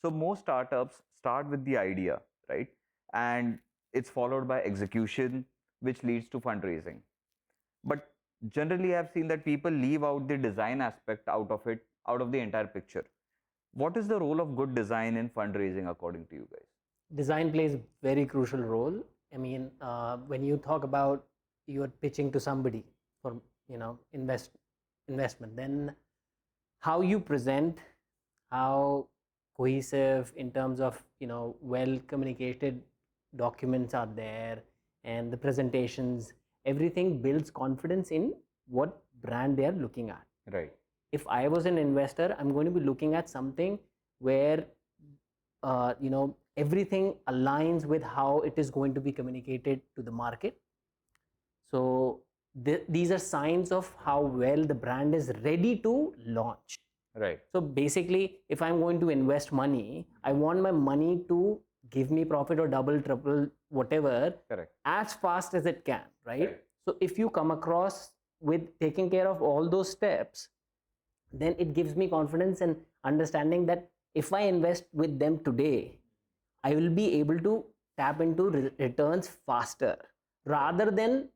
So most startups start with the idea, right? And it's followed by execution, which leads to fundraising. But generally, I've seen that people leave out the design aspect out of it, out of the entire picture. What is the role of good design in fundraising, according to you guys? Design plays a very crucial role. I mean, when you talk about you're pitching to somebody for investment, then how you present, how cohesive in terms of well communicated documents are there, and the presentations, everything builds confidence in what brand they are looking at. Right. If I was an investor, I'm going to be looking at something where everything aligns with how it is going to be communicated to the market. So these are signs of how well the brand is ready to launch. Right. So basically, if I'm going to invest money, I want my money to give me profit or double, triple, whatever, Correct. as fast as it can, right? So if you come across with taking care of all those steps, then it gives me confidence and understanding that if I invest with them today, I will be able to tap into returns faster, rather than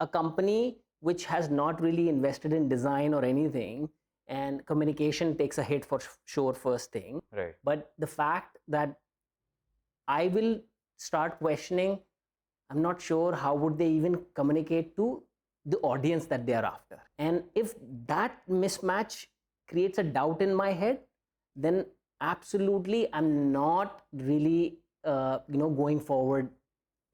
a company which has not really invested in design or anything, and communication takes a hit for sure first thing. Right. But the fact that I will start questioning, I'm not sure how would they even communicate to the audience that they are after. And if that mismatch creates a doubt in my head, then absolutely I'm not really going forward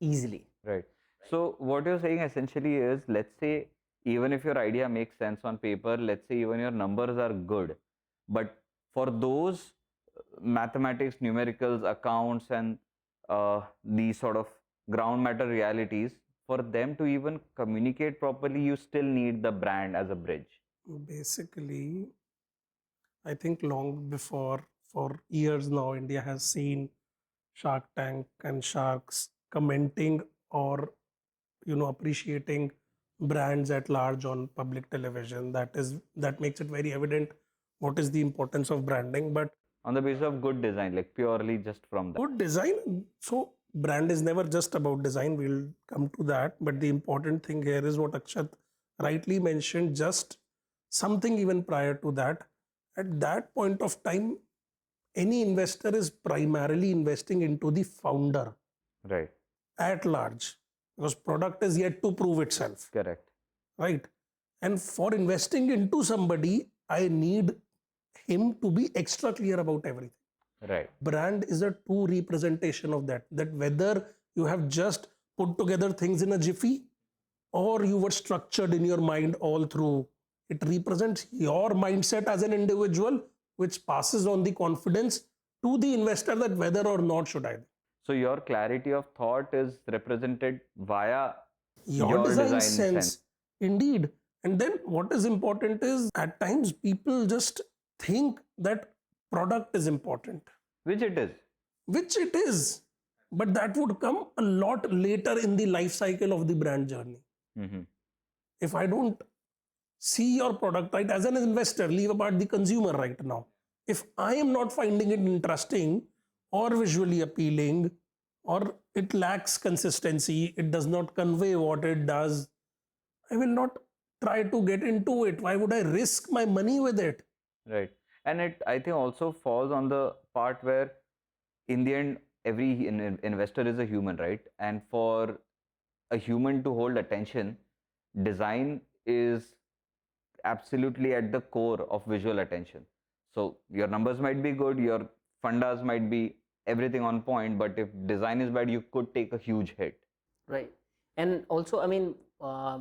easily. Right. So what you're saying essentially is, let's say, even if your idea makes sense on paper, let's say even your numbers are good, but for those mathematics, numericals, accounts, and these sort of ground matter realities, for them to even communicate properly, you still need the brand as a bridge. Basically, I think long before, for years now, India has seen Shark Tank and sharks commenting or appreciating brands at large on public television. That makes it very evident what is the importance of branding. But On the basis of good design, like purely just from that. good design, so brand is never just about design. We'll come to that. But the important thing here is what Akshat rightly mentioned, just something even prior to that. At that point of time, any investor is primarily investing into the founder Right. at large, because product is yet to prove itself, Correct. right? And for investing into somebody, I need him to be extra clear about everything. Right. Brand is a true representation of that whether you have just put together things in a jiffy or you were structured in your mind all through, it represents your mindset as an individual, which passes on the confidence to the investor that whether or not should I. So your clarity of thought is represented via Your design sense. Indeed. And then what is important is, at times people just think that product is important, which it is. which it is, but that would come a lot later in the life cycle of the brand journey. If I don't see your product, right, as an investor, leave apart the consumer right now, if I am not finding it interesting or visually appealing, or it lacks consistency, it does not convey what it does, I will not try to get into it. Why would I risk my money with it? Right. And it, I think, also falls on the part where, in the end, every investor is a human, right? And for a human to hold attention, design is absolutely at the core of visual attention. So your numbers might be good, your fundas might be everything on point, but if design is bad, you could take a huge hit. Right. And also, I mean,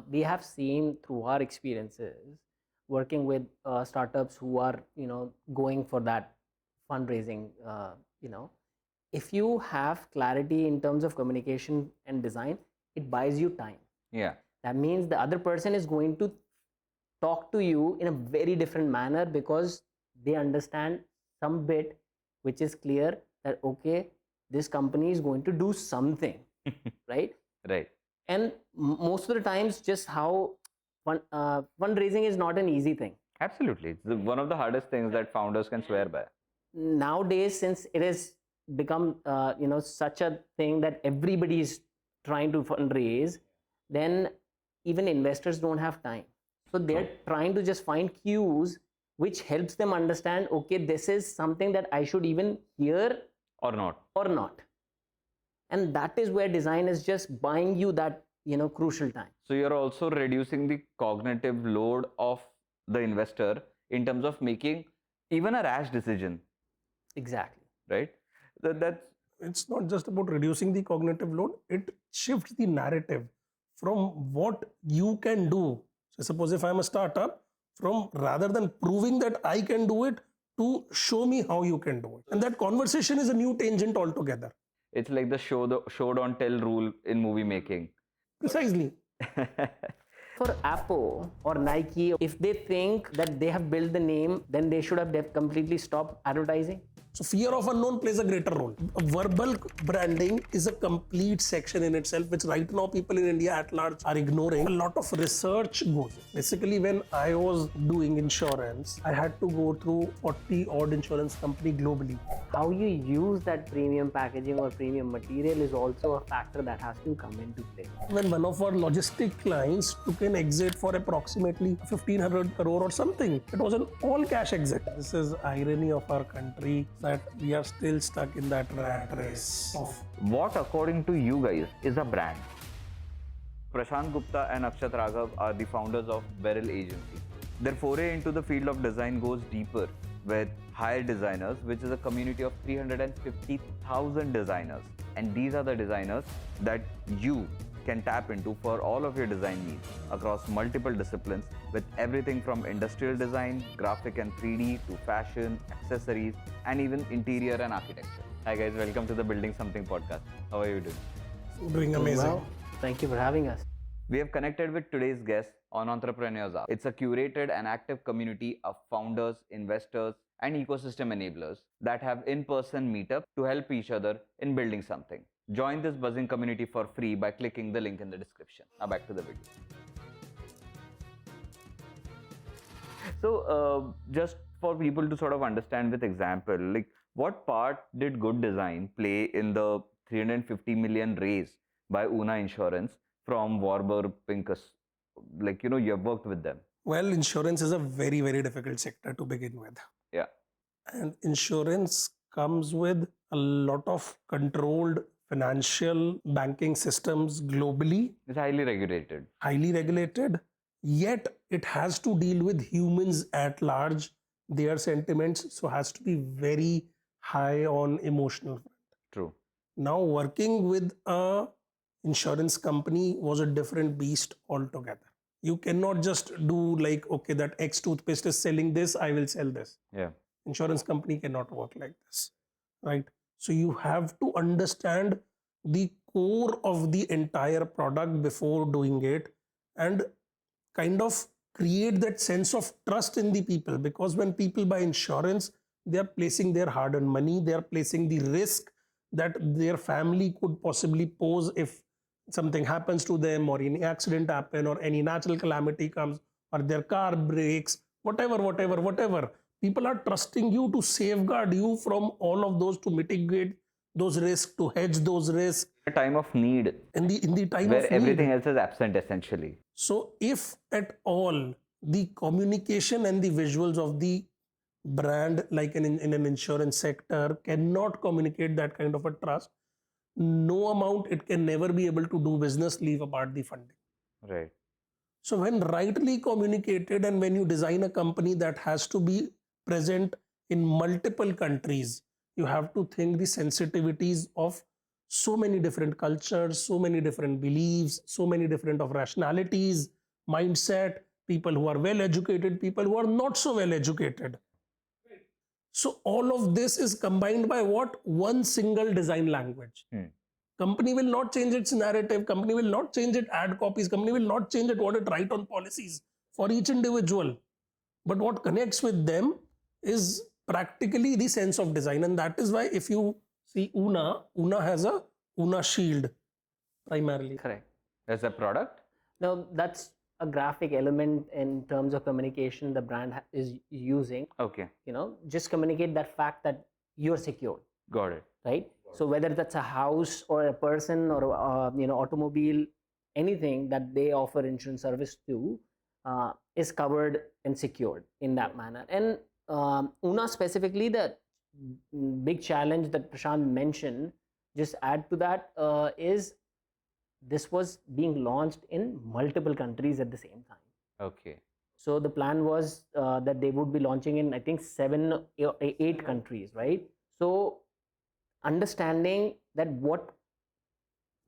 we have seen through our experiences working with startups who are, going for that fundraising, if you have clarity in terms of communication and design, it buys you time. Yeah. That means the other person is going to talk to you in a very different manner, because they understand some bit which is clear that, okay, this company is going to do something, right? Right. And most of the times, just how fundraising is not an easy thing. Absolutely. It's one of the hardest things that founders can swear by. nowadays, since it has become such a thing that everybody is trying to fundraise, then even investors don't have time, so they're trying to just find cues which helps them understand, okay, this is something that I should even hear or not. And that is where design is just buying you that crucial time. So you're also reducing the cognitive load of the investor in terms of making even a rash decision, Exactly. right? That's It's not just about reducing the cognitive load, it shifts the narrative from what you can do. So suppose if I'm a startup, from rather than proving that I can do it, to show me how you can do it. And that conversation is a new tangent altogether. it's like the show don't tell rule in movie making. Precisely. For Apple or Nike, if they think that they have built the name, then they should have completely stopped advertising. So fear of unknown plays a greater role. Verbal branding is a complete section in itself, which right now people in India at large are ignoring. A lot of research goes in. Basically, when I was doing insurance, I had to go through 40 odd insurance company globally. How you use that premium packaging or premium material is also a factor that has to come into play. When one of our logistic clients took an exit for approximately 1500 crore or something, it was an all cash exit. This is irony of our country, that we are still stuck in that rat race of What, according to you guys, is a brand? Prashant Gupta and Akshat Raghava are the founders of Beryl agency. Their foray into the field of design goes deeper with Hire Designers, which is a community of 350,000 designers. And these are the designers that you can tap into for all of your design needs across multiple disciplines, with everything from industrial design, graphic and 3D, to fashion, accessories, and even interior and architecture. Hi guys, welcome to the Building Something podcast. How are you doing? doing amazing. Well, thank you for having us. We have connected with today's guest on Entrepreneurs Hour. It's a curated and active community of founders, investors, and ecosystem enablers that have in-person meetup to help each other in building something. Join this buzzing community for free by clicking the link in the description. Now back to the video. So just for people to sort of understand with example, like what part did good design play in the 350 million raise by Una Insurance from Warburg, Pincus? Like, you have worked with them. Well, insurance is a very, very difficult sector to begin with. Yeah. And insurance comes with a lot of controlled financial banking systems globally. It's highly regulated. Highly regulated, yet it has to deal with humans at large, their sentiments, so has to be very high on emotional front. True. Now working with a insurance company was a different beast altogether. You cannot just do like, okay, that X toothpaste is selling this, I will sell this. Yeah. Insurance company cannot work like this, right? So you have to understand the core of the entire product before doing it, and kind of create that sense of trust in the people, because when people buy insurance, they are placing their hard-earned money, they are placing the risk that their family could possibly pose if something happens to them, or any accident happen, or any natural calamity comes, or their car breaks, whatever. People are trusting you to safeguard you from all of those, to mitigate those risks, to hedge those risks. A time of need. In the time where of everything need. else is absent essentially. So if at all the communication and the visuals of the brand, like in an insurance sector, cannot communicate that kind of a trust, no amount, it can never be able to do business, leave apart the funding. Right. So when rightly communicated, and when you design a company that has to be present in multiple countries, you have to think the sensitivities of so many different cultures, so many different beliefs, so many different of rationalities, mindset, people who are well educated, people who are not so well educated. So all of this is combined by what? One single design language. Company will not change its narrative, company will not change its ad copies, company will not change it what it write on policies for each individual. But what connects with them is practically the sense of design. And that is why if you see Una has a Una shield primarily. Correct. As a product? Now that's a graphic element in terms of communication the brand is using. Okay. Just communicate that fact that you're secure. Got it. Right. So whether that's a house or a person or automobile, anything that they offer insurance service to is covered and secured in that manner. And Una specifically, the big challenge that Prashant mentioned, just add to that, is this was being launched in multiple countries at the same time. Okay. So the plan was that they would be launching in, I think, 7 or 8 countries, right? So understanding that what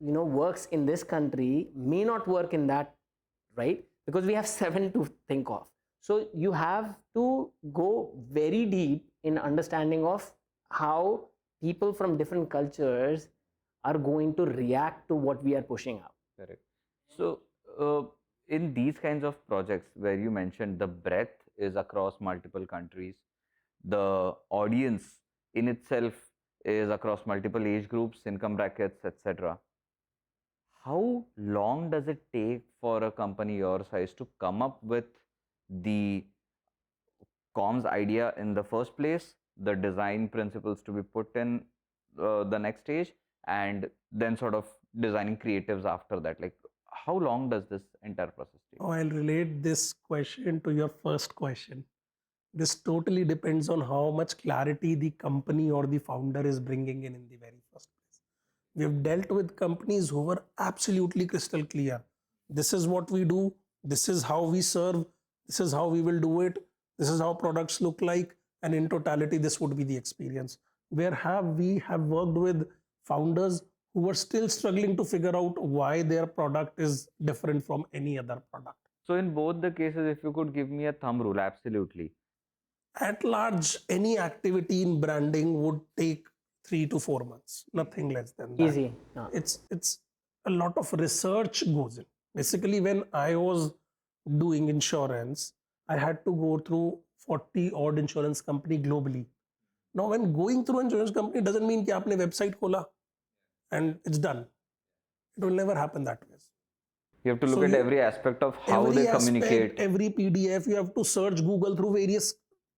works in this country may not work in that, right? Because we have 7 to think of. So you have to go very deep in understanding of how people from different cultures are going to react to what we are pushing out. Correct. So in these kinds of projects where you mentioned the breadth is across multiple countries, the audience in itself is across multiple age groups, income brackets, etc. How long does it take for a company your size to come up with the comms idea in the first place, the design principles to be put in the next stage, and then sort of designing creatives after that? Like, how long does this entire process take? Oh, I'll relate this question to your first question. This totally depends on how much clarity the company or the founder is bringing in the very first place. We have dealt with companies who were absolutely crystal clear. This is what we do. This is how we serve. This is how we will do it. This is how products look like. And in totality, this would be the experience. Where we have worked with founders who were still struggling to figure out why their product is different from any other product. So in both the cases, if you could give me a thumb rule, absolutely. At large, any activity in branding would take 3 to 4 months, nothing less than that. Easy. It's a lot of research goes in. Basically, when I was doing insurance, I had to go through 40 odd insurance company globally. Now, when going through insurance company doesn't mean that you have a website khola and it's done. It will never happen that way. You have to look at every aspect of how they communicate. Every PDF, you have to search Google through various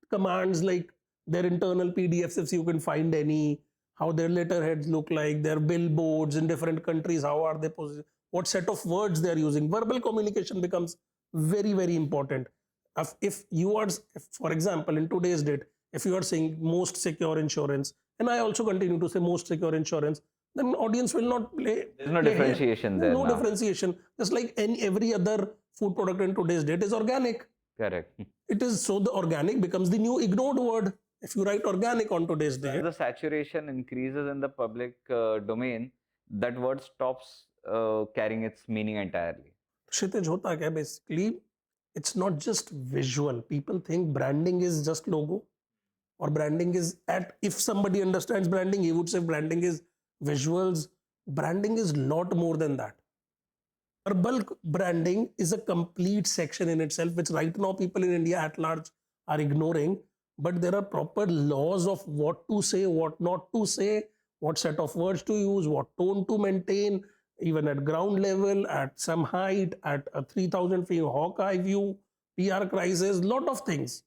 commands like their internal PDFs if you can find any, how their letterheads look like, their billboards in different countries, how are they positioned, what set of words they are using. Verbal communication becomes very, very important. If you are, for example, in today's date, if you are saying most secure insurance, and I also continue to say most secure insurance, then audience will not play. There's no differentiation there. No differentiation. Just like every other food product in today's date is organic. Correct. It is, so the organic becomes the new ignored word. If you write organic on today's day, as the saturation increases in the public domain, that word stops carrying its meaning entirely. Kshitij, hota kya basically, it's not just visual. People think branding is just logo, or branding is if somebody understands branding, he would say branding is visuals. Branding is lot more than that. Verbal branding is a complete section in itself, which right now people in India at large are ignoring. But there are proper laws of what to say, what not to say, what set of words to use, what tone to maintain, even at ground level, at some height, at a 3,000 feet Hawkeye view, PR crisis, lot of things.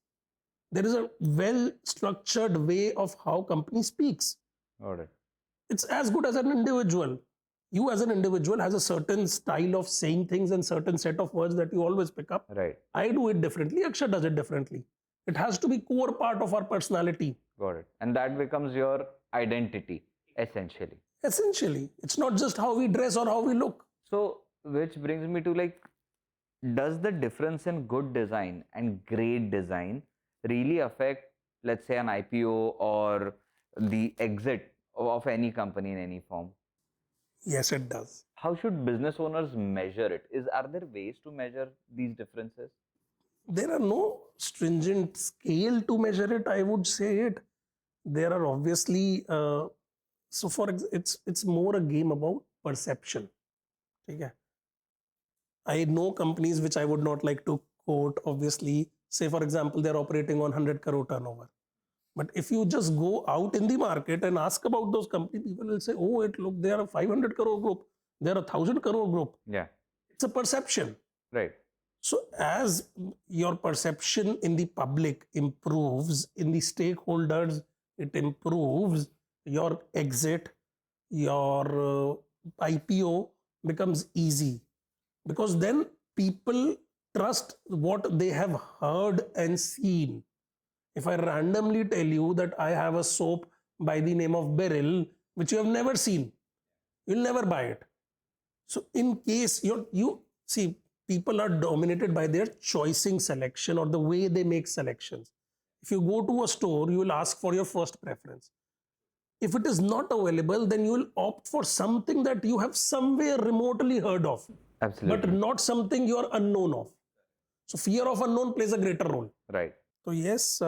There is a well-structured way of how company speaks. Got it. It's as good as an individual. You as an individual has a certain style of saying things and certain set of words that you always pick up. Right. I do it differently. Akshat does it differently. It has to be core part of our personality. Got it. And that becomes your identity, essentially. Essentially. It's not just how we dress or how we look. So, which brings me to like, does the difference in good design and great design really affect, let's say, an IPO or the exit of any company in any form? Yes, it does. How should business owners measure it? Are there ways to measure these differences? There are no stringent scale to measure it, I would say it. There are obviously, it's more a game about perception. Okay. I know companies which I would not like to quote, obviously. Say, for example, they're operating on 100 crore turnover. But if you just go out in the market and ask about those companies, people will say, oh, they are a 500 crore group. They are a 1,000 crore group. Yeah. It's a perception. Right. So as your perception in the public improves, in the stakeholders, it improves, your exit, your IPO becomes easy, because then people trust what they have heard and seen. If I randomly tell you that I have a soap by the name of Beryl, which you have never seen, you'll never buy it. So in case you see, people are dominated by their choosing selection or the way they make selections. If you go to a store, you will ask for your first preference. If it is not available, then you will opt for something that you have somewhere remotely heard of, but Absolutely. not something you are unknown of. So fear of unknown plays a greater role. Right. So yes,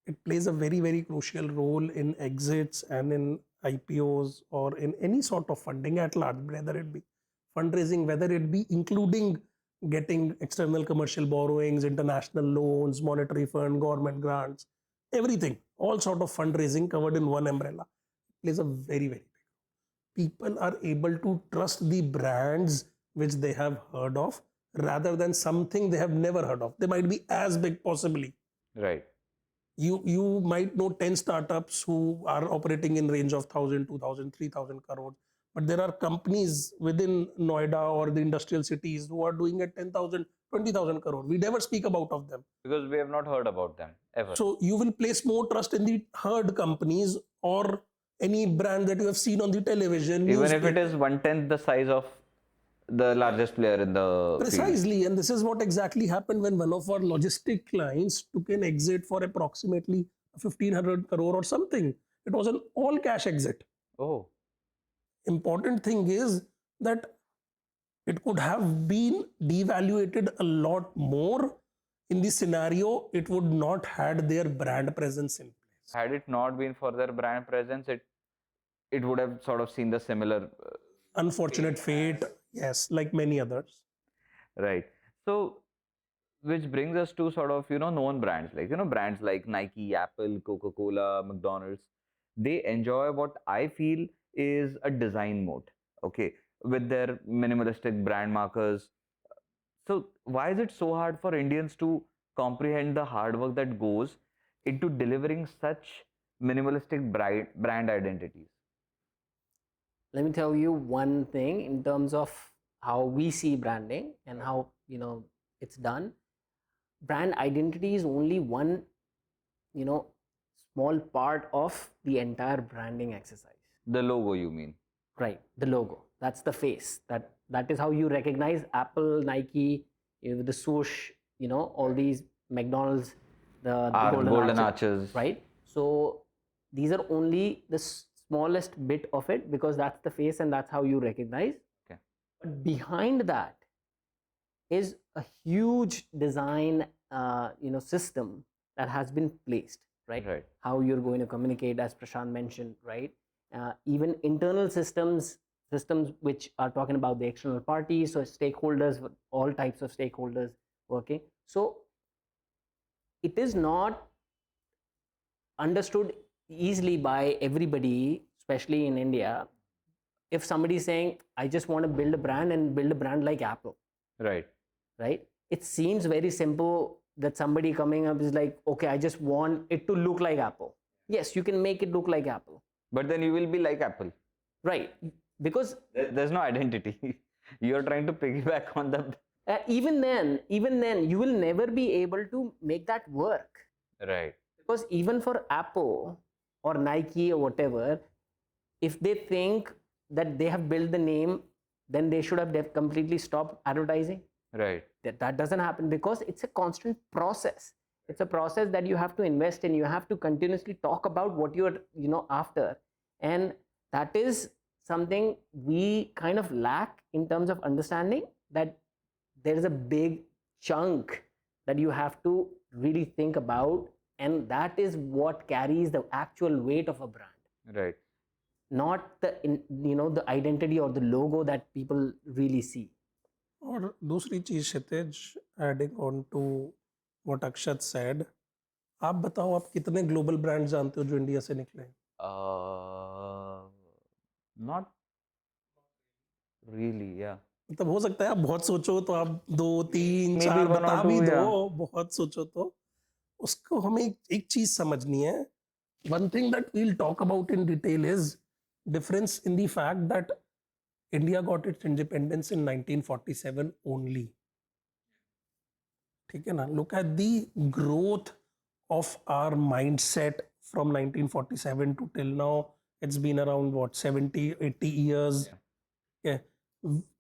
it plays a very, very crucial role in exits and in IPOs or in any sort of funding at large, whether it be fundraising, whether it be including getting external commercial borrowings, international loans, monetary fund, government grants, everything, all sort of fundraising covered in one umbrella plays a very, very big role. People are able to trust the brands which they have heard of rather than something they have never heard of. They might be as big possibly. Right. You might know 10 startups who are operating in range of 1000, 2000, 3000 crores, but there are companies within Noida or the industrial cities who are doing at 10,000, 20,000 crore. We never speak about of them. Because we have not heard about them ever. So you will place more trust in the heard companies or any brand that you have seen on the television. Even if it newspaper. is 1/10 the size of the largest player in the field. Precisely, and this is what exactly happened when one of our logistic clients took an exit for approximately 1500 crore or something. It was an all cash exit. Oh, Important thing is that it could have been devaluated a lot more. In this scenario, it would not had their brand presence in place. had it not been for their brand presence, it would have sort of seen the similar. Unfortunate fate, yes, like many others. Right. So, which brings us to sort of, known brands, like, brands like Nike, Apple, Coca-Cola, McDonald's. They enjoy what I feel is a design mode, okay, with their minimalistic brand markers. So, why is it so hard for Indians to comprehend the hard work that goes into delivering such minimalistic brand identities? Let me tell you one thing in terms of how we see branding and how it's done. Brand identity is only one small part of the entire branding exercise. The logo, you mean? Right, the logo, that's the face, that is how you recognize Apple, Nike, the swoosh, all these McDonald's, the Golden arches. right? So these are only the smallest bit of it, because that's the face and that's how you recognize. Okay. But behind that is a huge design system that has been placed, right? Right. How you're going to communicate, as Prashant mentioned, right? Even internal systems which are talking about the external parties, so stakeholders, all types of stakeholders working. So it is not understood easily by everybody, especially in India. If somebody is saying, I just want to build a brand and build a brand like Apple, Right. It seems very simple that somebody coming up is like, okay, I just want it to look like Apple. Yes, you can make it look like Apple. But then you will be like Apple. Right. Because there's no identity. You're trying to piggyback on the. Even then, you will never be able to make that work. Right. Because even for Apple or Nike or whatever, if they think that they have built the name, then they should have completely stopped advertising. Right. That doesn't happen, because it's a constant process. It's a process that you have to invest in. You have to continuously talk about what you're after, and that is something we kind of lack in terms of understanding, that there is a big chunk that you have to really think about, and that is what carries the actual weight of a brand. Right. Not the the identity or the logo that people really see. और दूसरी चीज Kshitij, adding on to what Akshat said, आप बताओ आप कितने global brand जानते हो जो इंडिया से निकले हैं? Not really, yeah. मतलब हो सकता है आप बहुत सोचो तो आप 2, 3, Maybe 4 one or बता two, भी दो, yeah. बहुत सोचो तो उसको हमें एक चीज समझनी है. One thing that we'll talk about in detail is difference in the fact that India got its independence in 1947 only. ठीक है ना? Look at the growth of our mindset from 1947 to till now. It's been around what, 70, 80 years. Yeah. Yeah.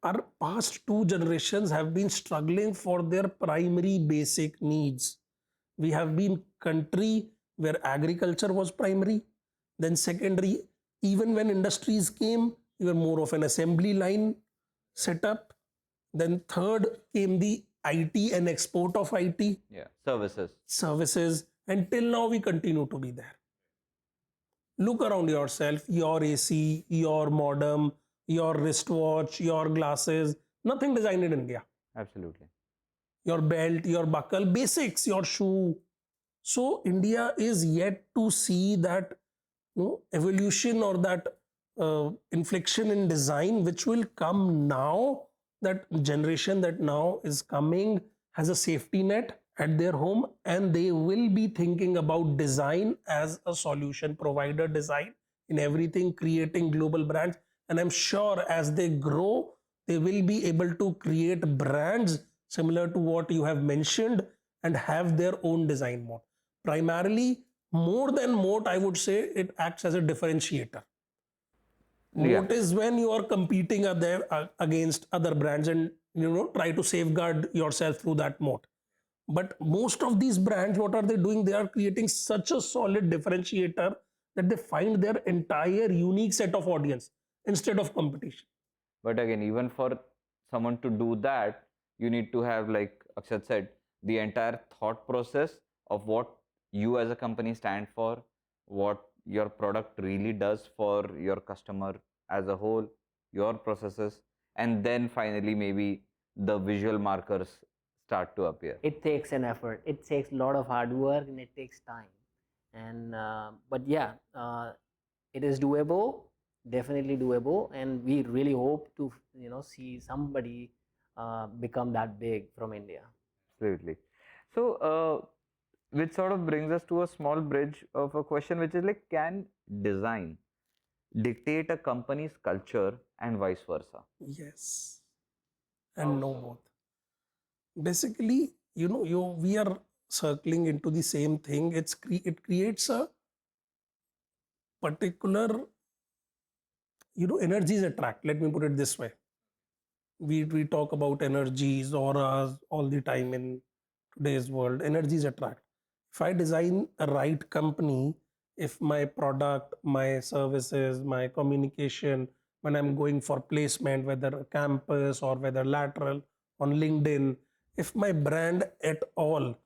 Our past two generations have been struggling for their primary basic needs. We have been country where agriculture was primary, then secondary. Even when industries came, we were more of an assembly line setup. Then third came the IT and export of IT Yeah, services. services, and till now we continue to be there. Look around yourself, your AC, your modem, your wristwatch, your glasses, nothing designed in India. Absolutely. Your belt, your buckle, basics, your shoe. So India is yet to see that evolution or that inflection in design which will come now. That generation that now is coming has a safety net at their home, and they will be thinking about design as a solution provider, design in everything, creating global brands. And I'm sure as they grow, they will be able to create brands similar to what you have mentioned and have their own design mode. Primarily, more than moat, I would say it acts as a differentiator. Yeah. Moat is when you are competing against other brands and try to safeguard yourself through that moat. But most of these brands, what are they doing? They are creating such a solid differentiator that they find their entire unique set of audience instead of competition. But again, even for someone to do that, you need to have, like Akshat said, the entire thought process of what you as a company stand for, what your product really does for your customer as a whole, your processes, and then finally maybe the visual markers start to appear. It takes an effort, it takes a lot of hard work, and it takes time. And but yeah, it is doable, definitely doable, and we really hope to see somebody become that big from India. Absolutely. So, which sort of brings us to a small bridge of a question, which is like, can design dictate a company's culture and vice versa? Yes, and no both. Basically, we are circling into the same thing. It creates a particular, energies attract. Let me put it this way. We talk about energies, auras all the time in today's world. Energies attract. If I design a right company, if my product, my services, my communication, when I'm going for placement, whether a campus or whether lateral on LinkedIn, if my brand at all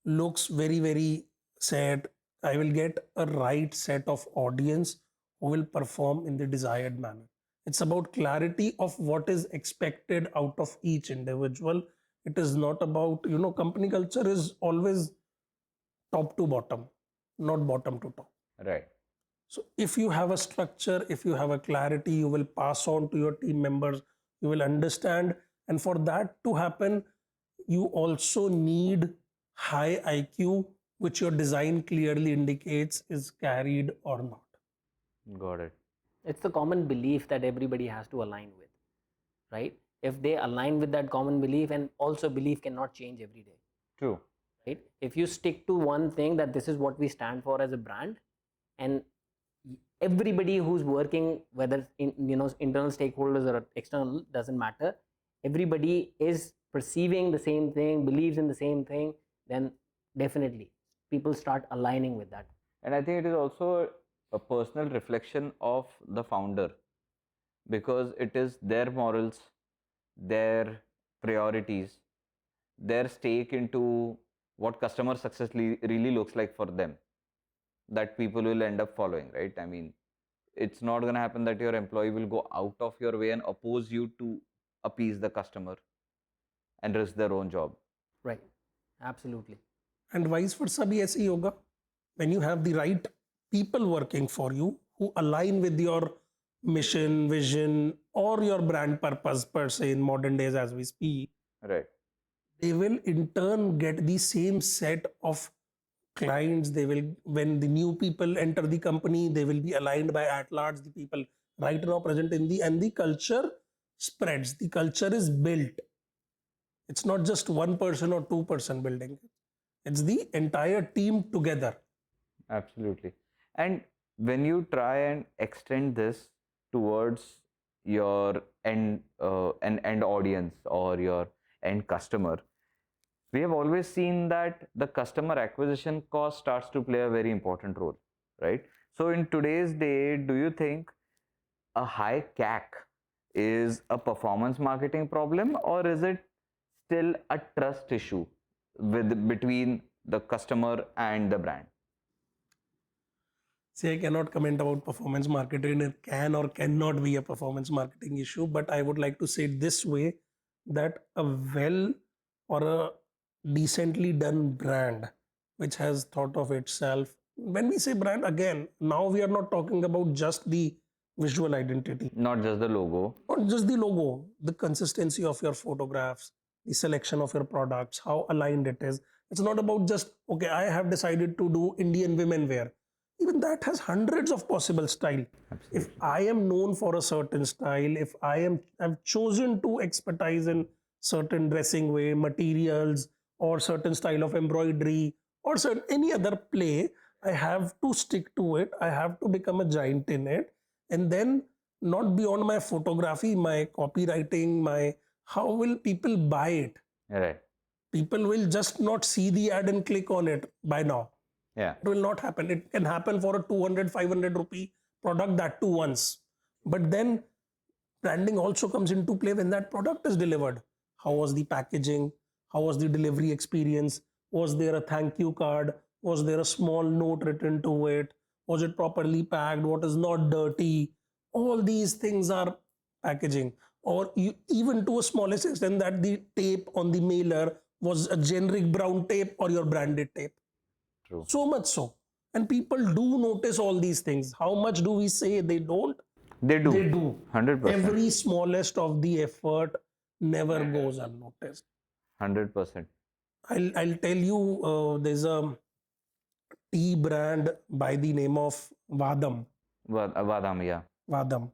looks very, very set, I will get a right set of audience who will perform in the desired manner. It's about clarity of what is expected out of each individual. It is not about, company culture is always top to bottom, not bottom to top. Right. So if you have a structure, if you have a clarity, you will pass on to your team members, you will understand. And for that to happen, you also need high IQ, which your design clearly indicates is carried or not. Got it. It's the common belief that everybody has to align with, right? If they align with that common belief, and also belief cannot change every day, True. right? If you stick to one thing, that this is what we stand for as a brand, and everybody who's working, whether in internal stakeholders or external, doesn't matter, everybody is perceiving the same thing, believes in the same thing, then definitely people start aligning with that. And I think it is also a personal reflection of the founder, because it is their morals, their priorities, their stake into what customer success really looks like for them, that people will end up following, right? I mean, it's not going to happen that your employee will go out of your way and oppose you to appease the customer and risk their own job. Right. Absolutely. And vice versa bhi aise hi hoga. When you have the right people working for you who align with your mission, vision, or your brand purpose per se in modern days as we speak, Right. they will in turn get the same set of clients. They will, when the new people enter the company, they will be aligned by at large the people right now present in the, and the culture spreads. The culture is built. It's not just one person or two-person building. It's the entire team together. Absolutely. And when you try and extend this towards your end audience or your end customer, we have always seen that the customer acquisition cost starts to play a very important role, right? So in today's day, do you think a high CAC is a performance marketing problem, or is it still a trust issue between the customer and the brand? See, I cannot comment about performance marketing. It can or cannot be a performance marketing issue, but I would like to say it this way, that a well or a decently done brand which has thought of itself. When we say brand, again, now we are not talking about just the visual identity, Not just the logo. not just the logo, the consistency of your photographs, the selection of your products, how aligned it is. It's not about just, okay, I have decided to do Indian women wear. Even that has hundreds of possible style. Absolutely. If I am known for a certain style, if have chosen to expertise in certain dressing way, materials, or certain style of embroidery, or certain any other play, I have to stick to it. I have to become a giant in it. And then not beyond my photography, my copywriting, my how will people buy it? Right. People will just not see the ad and click on it by now. Yeah. It will not happen. It can happen for a 200, 500 rupee product, that too once. But then branding also comes into play when that product is delivered. How was the packaging? How was the delivery experience? Was there a thank you card? Was there a small note written to it? Was it properly packed? What is not dirty? All these things are packaging. Or even to a smallest extent, that the tape on the mailer was a generic brown tape or your branded tape. True. So much so. And people do notice all these things. How much do we say they don't? They do. They do. 100%. Every smallest of the effort never goes unnoticed. 100%. I'll tell you, there's a tea brand by the name of Vadam. Badam, yeah. Vadam.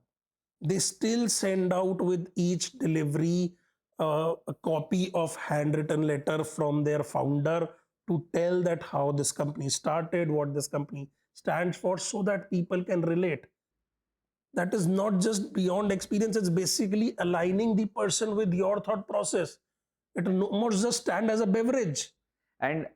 They still send out with each delivery a copy of handwritten letter from their founder to tell that how this company started, what this company stands for, so that people can relate. That is not just beyond experience, it's basically aligning the person with your thought process. It almost just stand as a beverage. And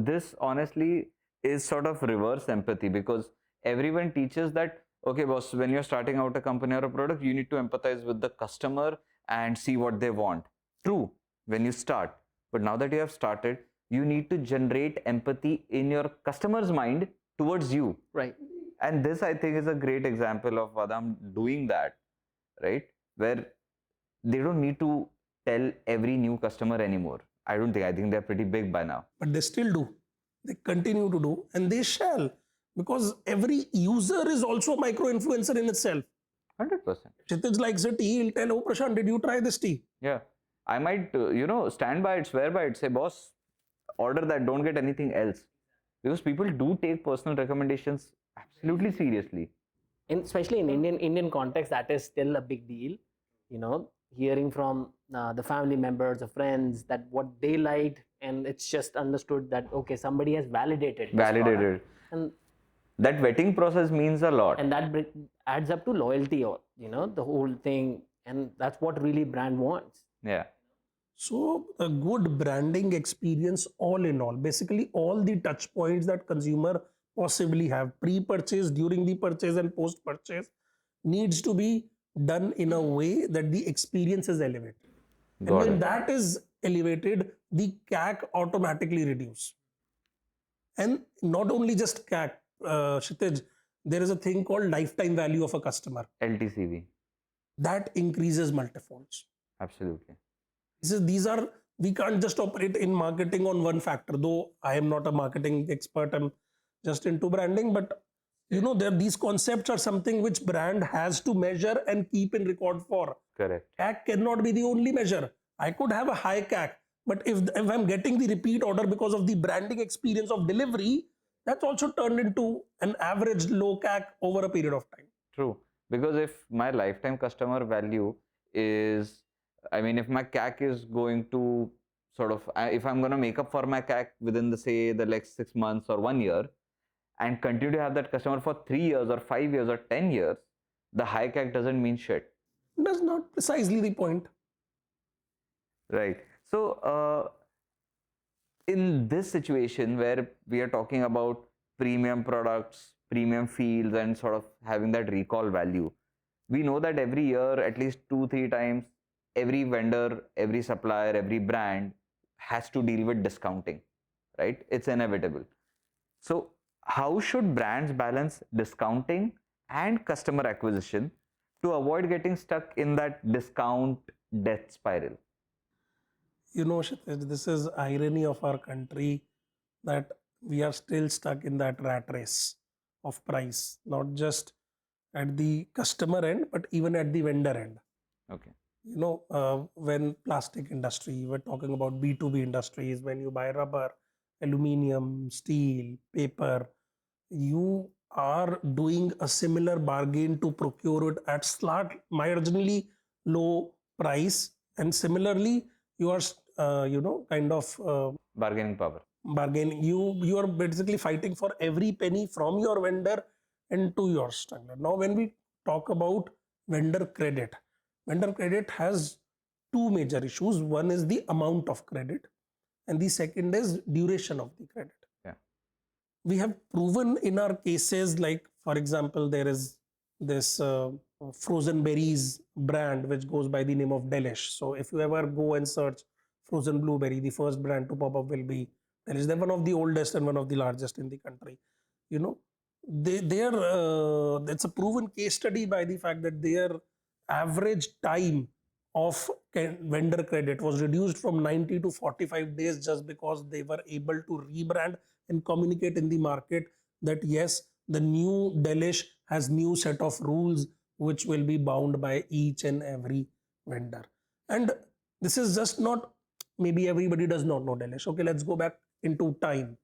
this honestly is sort of reverse empathy, because everyone teaches that, okay, boss, when you're starting out a company or a product, you need to empathize with the customer and see what they want. True, when you start. But now that you have started, you need to generate empathy in your customer's mind towards you. Right. And this, I think, is a great example of Vadam doing that, right? Where they don't need to tell every new customer anymore. I don't think. I think they're pretty big by now. But they still do. They continue to do, and they shall, because every user is also a micro influencer in itself. 100%. Kshitij likes a tea, he'll tell, oh Prashant, did you try this tea? Yeah. I might, stand by it, swear by it, say, boss, order that, don't get anything else. Because people do take personal recommendations absolutely seriously. Especially in Indian context, that is still a big deal. Hearing from the family members or friends that what they liked, and it's just understood that okay, somebody has validated this product. And that vetting process means a lot. and that adds up to loyalty, or the whole thing, and that's what really brand wants. Yeah. So a good branding experience, all in all, basically all the touch points that consumer possibly have, pre-purchase, during the purchase, and post-purchase, needs to be done in a way that the experience is elevated. And when that is elevated, the CAC automatically reduce. And not only just CAC, Kshitij, there is a thing called lifetime value of a customer. LTCV. That increases multifolds. Absolutely. We can't just operate in marketing on one factor, though I am not a marketing expert, I'm just into branding, but These concepts are something which brand has to measure and keep in record for. Correct. CAC cannot be the only measure. I could have a high CAC, but if I'm getting the repeat order because of the branding experience of delivery, that's also turned into an average low CAC over a period of time. True. Because if my lifetime customer value is, I mean, if my CAC is going to sort of, if I'm going to make up for my CAC within the next 6 months or 1 year, and continue to have that customer for 3 years or 5 years or 10 years, the high CAC doesn't mean shit. That's not precisely the point. Right. So, in this situation where we are talking about premium products, premium fields, and sort of having that recall value, we know that every year, at least 2-3 times, every vendor, every supplier, every brand has to deal with discounting, right? It's inevitable. So, how should brands balance discounting and customer acquisition to avoid getting stuck in that discount death spiral? Kshitij, this is irony of our country that we are still stuck in that rat race of price, not just at the customer end, but even at the vendor end. Okay. When plastic industry, we're talking about B2B industries, when you buy rubber, aluminium, steel, paper, you are doing a similar bargain to procure it at marginally low price, and similarly you are Bargaining power. bargaining. You are basically fighting for every penny from your vendor into your standard. Now when we talk about vendor credit has two major issues. One is the amount of credit, and the second is duration of the credit. Yeah. We have proven in our cases, like for example, there is this frozen berries brand which goes by the name of Delish. So if you ever go and search frozen blueberry, the first brand to pop up will be Delish. They're one of the oldest and one of the largest in the country. It's a proven case study by the fact that their average time of vendor credit was reduced from 90 to 45 days just because they were able to rebrand and communicate in the market that yes, the new Delish has new set of rules which will be bound by each and every vendor. And this is just not, maybe everybody does not know Delish. Okay, let's go back into time.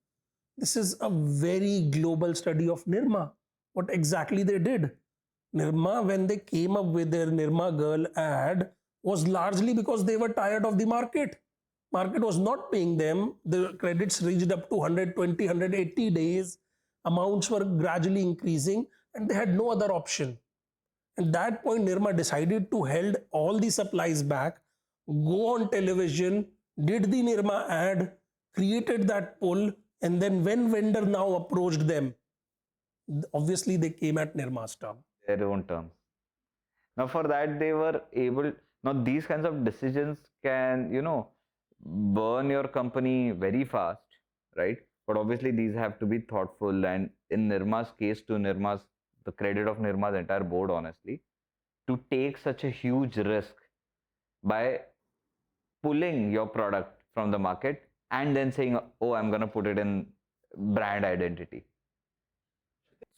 This is a very global study of Nirma. What exactly they did. Nirma, when they came up with their Nirma Girl ad, was largely because they were tired of the market. Market was not paying them. The credits reached up to 120, 180 days. Amounts were gradually increasing and they had no other option. At that point, Nirma decided to hold all the supplies back, go on television, did the Nirma ad, created that pull, and then when vendor now approached them, obviously they came at Nirma's term. Their own terms. Now for that they were able, now these kinds of decisions can, burn your company very fast, right? But obviously these have to be thoughtful, and in Nirma's case, the credit of Nirma's entire board, honestly, to take such a huge risk by pulling your product from the market and then saying, oh, I'm going to put it in brand identity.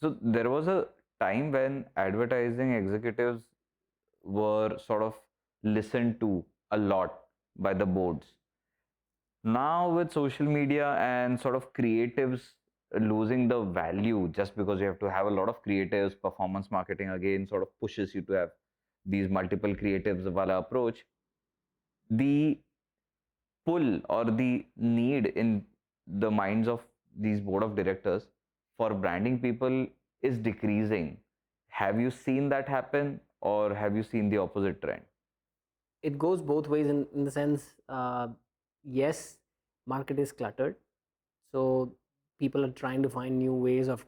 So there was a time when advertising executives were sort of listened to a lot by the boards. Now with social media and sort of creatives losing the value just because you have to have a lot of creatives, performance marketing again sort of pushes you to have these multiple creatives wala approach. The pull or the need in the minds of these board of directors for branding people is decreasing. Have you seen that happen, or have you seen the opposite trend? It goes both ways in the sense, yes, market is cluttered, so people are trying to find new ways of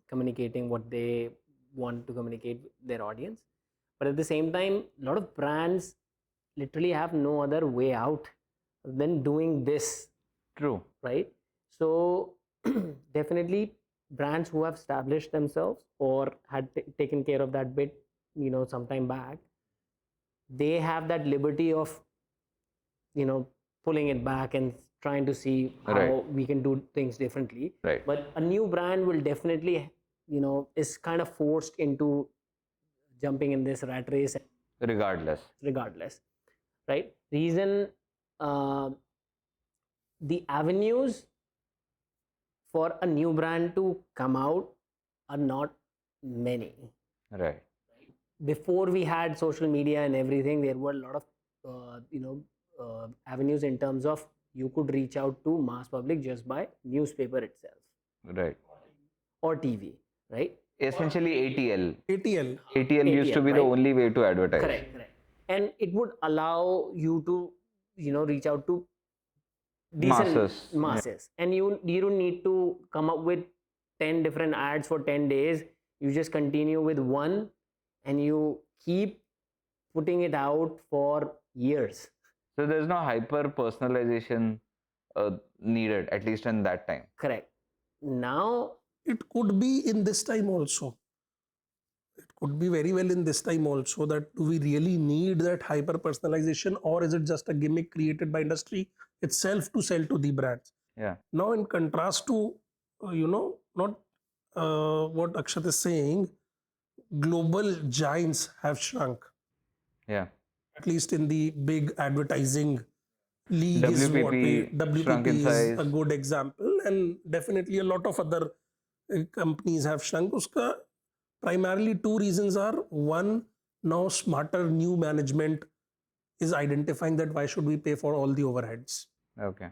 communicating what they want to communicate with their audience, but at the same time a lot of brands literally have no other way out than doing this. True. Right? So definitely brands who have established themselves or had taken care of that bit some time back, they have that liberty of pulling it back and trying to see how Right. we can do things differently. Right. But a new brand will definitely is kind of forced into jumping in this rat race regardless. right? Reason, uh, the avenues for a new brand to come out are not many. Right. Before we had social media and everything, there were a lot of avenues in terms of you could reach out to mass public just by newspaper itself Right. or TV, right? Essentially ATL. ATL. ATL used to ATL, be the right? only way to advertise. Correct. And it would allow you to reach out to decent masses. And you don't need to come up with 10 different ads for 10 days. You just continue with one and you keep putting it out for years. So there's no hyper personalization needed, at least in that time. Correct. Now It could be in this time also. It could be very well in this time also, that do we really need that hyper personalization, or is it just a gimmick created by industry itself to sell to the brands? Yeah. Now, in contrast to, not what Akshat is saying, global giants have shrunk, Yeah. at least in the big advertising league. Is what shrunk in WPP is size. a good example, and definitely a lot of other companies have shrunk. Uska primarily two reasons are: one, now smarter new management is identifying that why should we pay for all the overheads? Okay.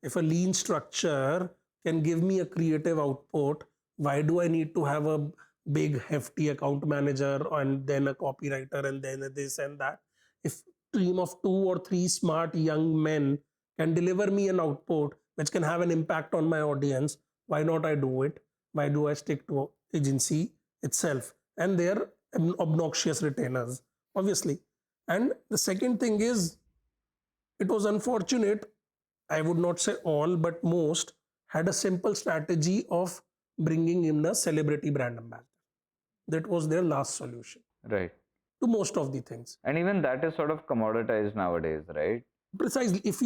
If a lean structure can give me a creative output, why do I need to have a big hefty account manager and then a copywriter and then this and that? If team of 2 or 3 smart young men can deliver me an output which can have an impact on my audience, why not I do it? Why do I stick to agency itself and their obnoxious retainers, obviously? And the second thing is, it was unfortunate, I would not say all, but most had a simple strategy of bringing in a celebrity brand ambassador. That was their last solution Right. to most of the things. And even that is sort of commoditized nowadays, right? Precisely. If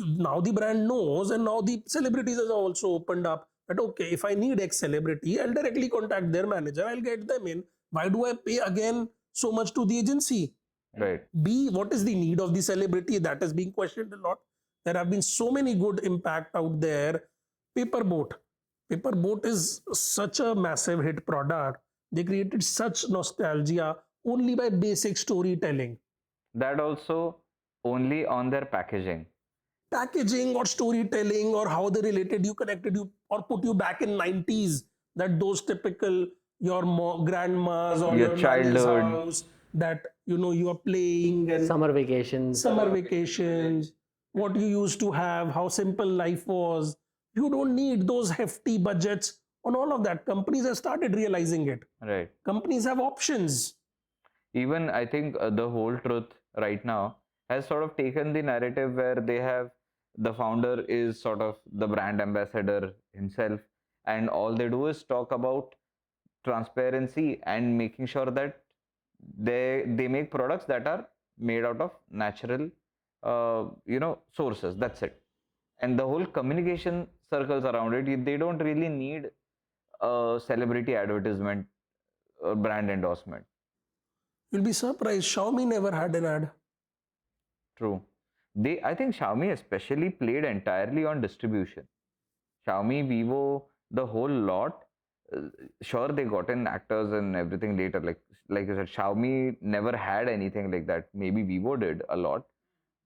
now the brand knows, and now the celebrities has also opened up that, okay, if I need X celebrity, I'll directly contact their manager, I'll get them in. Why do I pay again so much to the agency? Right. B, what is the need of the celebrity? That is being questioned a lot. There have been so many good impact out there. Paperboat. Paperboat is such a massive hit product. They created such nostalgia only by basic storytelling. That also only on their packaging. Packaging or storytelling or how they related you, connected you, or put you back in 90s. That those typical your grandmas or your childhood house, that you are playing, and summer vacations, what you used to have, how simple life was. You don't need those hefty budgets on all of that. Companies have started realizing it. Right. Companies have options. Even I think the whole truth right now has sort of taken the narrative where they have the founder is sort of the brand ambassador himself, and all they do is talk about transparency and making sure that they make products that are made out of natural sources. That's it. And the whole communication circles around it, they don't really need a celebrity advertisement or brand endorsement. You'll be surprised, Xiaomi never had an ad. True. I think Xiaomi especially played entirely on distribution. Xiaomi, Vivo, the whole lot. Sure, they got in actors and everything later. Like you said, Xiaomi never had anything like that. Maybe Vivo did a lot,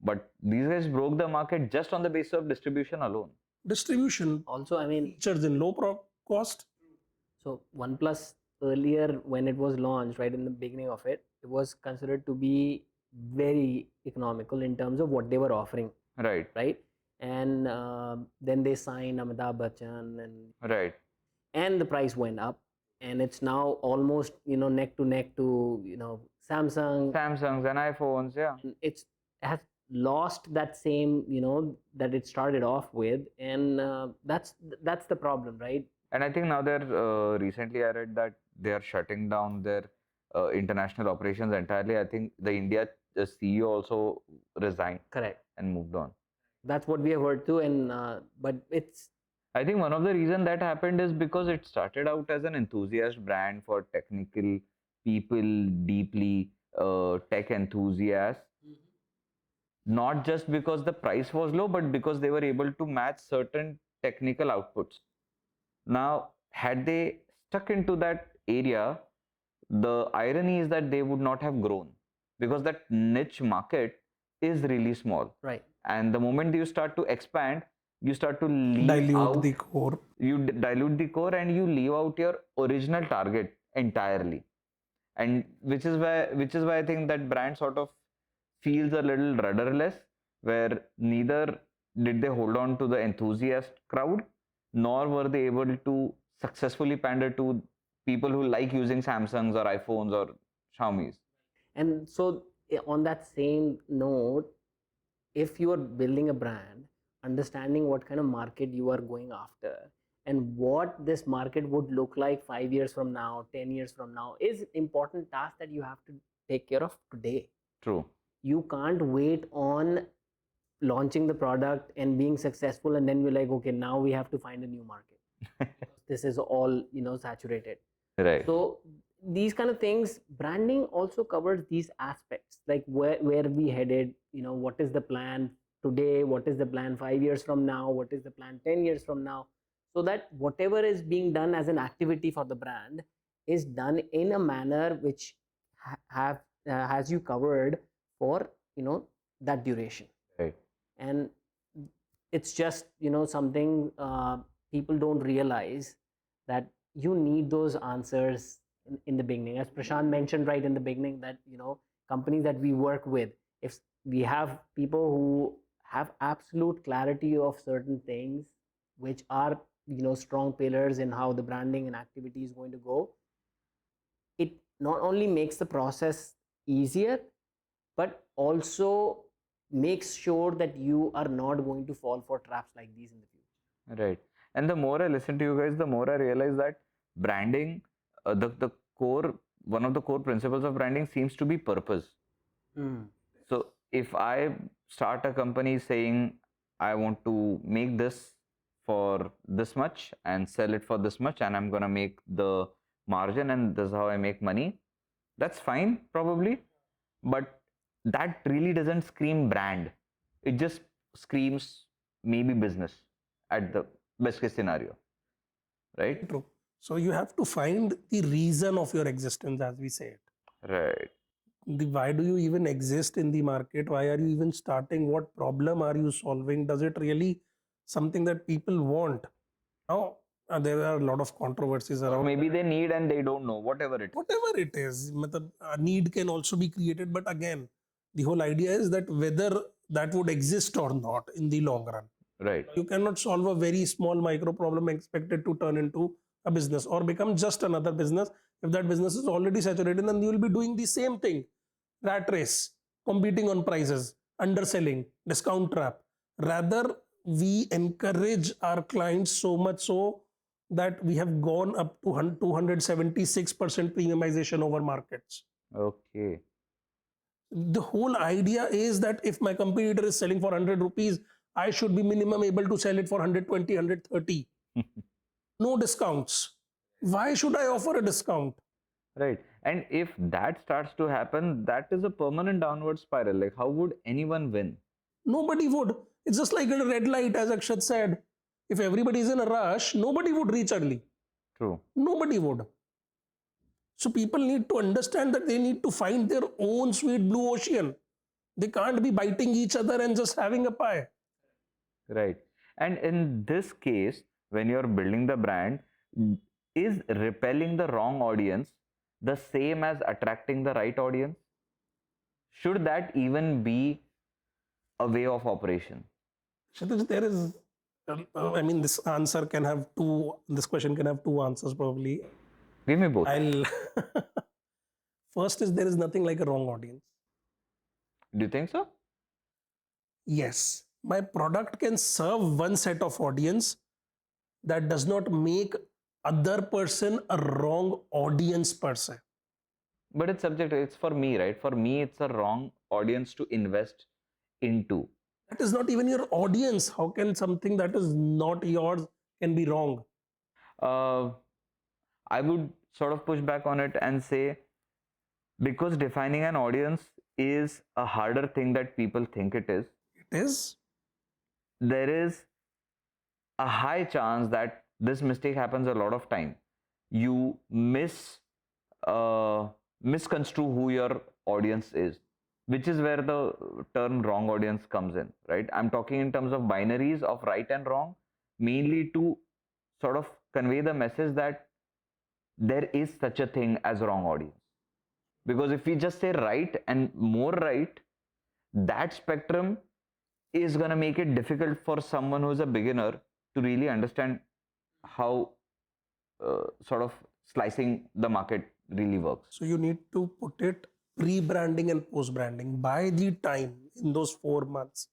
but these guys broke the market just on the basis of distribution alone. Distribution. Also, I mean, features in low cost. So OnePlus earlier, when it was launched, right in the beginning of it, it was considered to be very economical in terms of what they were offering. Right. Right. And then they signed Amitabh Bachchan, and right. And the price went up, and it's now almost neck to neck to Samsungs and iPhones. Yeah. It has lost that same that it started off with, and that's the problem, right? And I think now they're recently I read that they are shutting down their international operations entirely. I think the India CEO also resigned. Correct. And moved on. That's what we have heard too, and but it's I think one of the reason that happened is because it started out as an enthusiast brand for technical people, deeply tech enthusiasts, not just because the price was low, but because they were able to match certain technical outputs. Now, had they stuck into that area, the irony is that they would not have grown because that niche market is really small. Right. And the moment you start to expand, you start to leave Dilute out, the core. you dilute the core and you leave out your original target entirely. And which is why I think that brand sort of feels a little rudderless, where neither did they hold on to the enthusiast crowd, nor were they able to successfully pander to people who like using Samsungs or iPhones or Xiaomi's. And so, on that same note, if you are building a brand, understanding what kind of market you are going after and what this market would look like 5 years from now, 10 years from now is important task that you have to take care of today. True. You can't wait on launching the product and being successful and then you're like, okay, now we have to find a new market. This is all, saturated. Right. So these kind of things, branding also covers these aspects, like where we headed, what is the plan today, what is the plan 5 years from now, what is the plan 10 years from now, so that whatever is being done as an activity for the brand is done in a manner which has you covered for that duration. Right. And it's just something people don't realize, that you need those answers in the beginning. As Prashant mentioned right in the beginning, that companies that we work with, if we have people who have absolute clarity of certain things which are strong pillars in how the branding and activity is going to go, it not only makes the process easier but also makes sure that you are not going to fall for traps like these in the future. Right. And the more I listen to you guys, the more I realize that branding, the core, one of the core principles of branding seems to be purpose. So if I start a company saying I want to make this for this much and sell it for this much, and I'm gonna make the margin, and this is how I make money, that's fine probably, but that really doesn't scream brand. It just screams maybe business at the best case scenario, right? True. So you have to find the reason of your existence, as we say it. Right. Why do you even exist in the market? Why are you even starting? What problem are you solving? Does it really something that people want? Now, there are a lot of controversies Or around. maybe they need and they don't know, whatever it is. Whatever it is, a need can also be created. But again, the whole idea is that whether that would exist or not in the long run. Right. You cannot solve a very small micro problem and expect it to turn into a business or become just another business. If that business is already saturated, then you will be doing the same thing. Rat race, competing on prices, underselling, discount trap. Rather, we encourage our clients so much so that we have gone up to 276% premiumization over markets. Okay. The whole idea is that if my competitor is selling for 100 rupees, I should be minimum able to sell it for 120, 130. No discounts. Why should I offer a discount? Right. And if that starts to happen, that is a permanent downward spiral. Like, how would anyone win? Nobody would. It's just like a red light, as Akshat said. If everybody is in a rush, nobody would reach early. True. Nobody would. So people need to understand that they need to find their own sweet blue ocean. They can't be biting each other and just having a pie. Right. And in this case, when you're building the brand, is repelling the wrong audience the same as attracting the right audience? Should that even be a way of operation? Kshitij, there is, I mean, this question can have two answers probably. Give me both. First is there is nothing like a wrong audience. Do you think so? Yes, my product can serve one set of audience. That does not make other person a wrong audience per se. But it's subjective. It's for me, right? For me, it's a wrong audience to invest into. That is not even your audience. How can something that is not yours can be wrong? I would sort of push back on it and say, because defining an audience is a harder thing that people think it is, It is. there is a high chance that this mistake happens a lot of time. You misconstrue who your audience is, which is where the term wrong audience comes in, right? I'm talking in terms of binaries of right and wrong, mainly to sort of convey the message that there is such a thing as wrong audience. Because if we just say right and more right, that spectrum is going to make it difficult for someone who is a beginner to really understand how sort of slicing the market really works. So you need to put it pre-branding and post-branding. By the time in those 4 months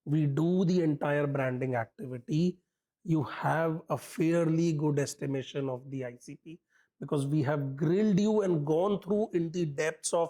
we do the entire branding activity, you have a fairly good estimation of the ICP, because we have grilled you and gone through in the depths of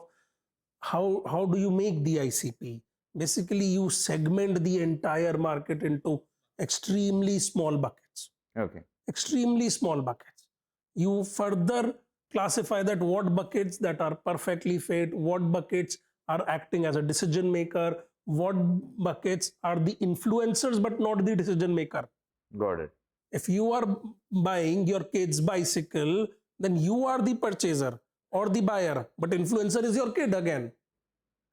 how do you make the ICP. Basically, you segment the entire market into extremely small buckets. Okay. Extremely small buckets. You further classify that what buckets that are perfectly fit, what buckets are acting as a decision maker, what buckets are the influencers but not the decision maker. Got it. If you are buying your kid's bicycle, then you are the purchaser or the buyer, but influencer is your kid again.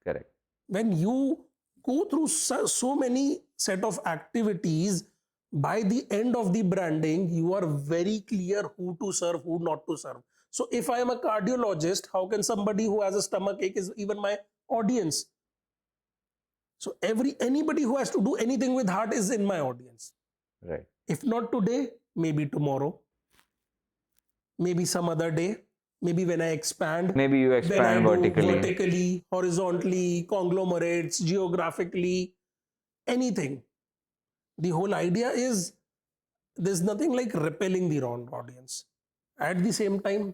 Correct. When you go through so many set of activities, by the end of the branding, you are very clear who to serve, who not to serve. So if I am a cardiologist, how can somebody who has a stomach ache is even my audience? So anybody who has to do anything with heart is in my audience. Right. If not today, maybe tomorrow, maybe some other day, maybe when I expand. Maybe you expand vertically, horizontally, conglomerates, geographically, anything. The whole idea is there's nothing like repelling the wrong audience. At the same time,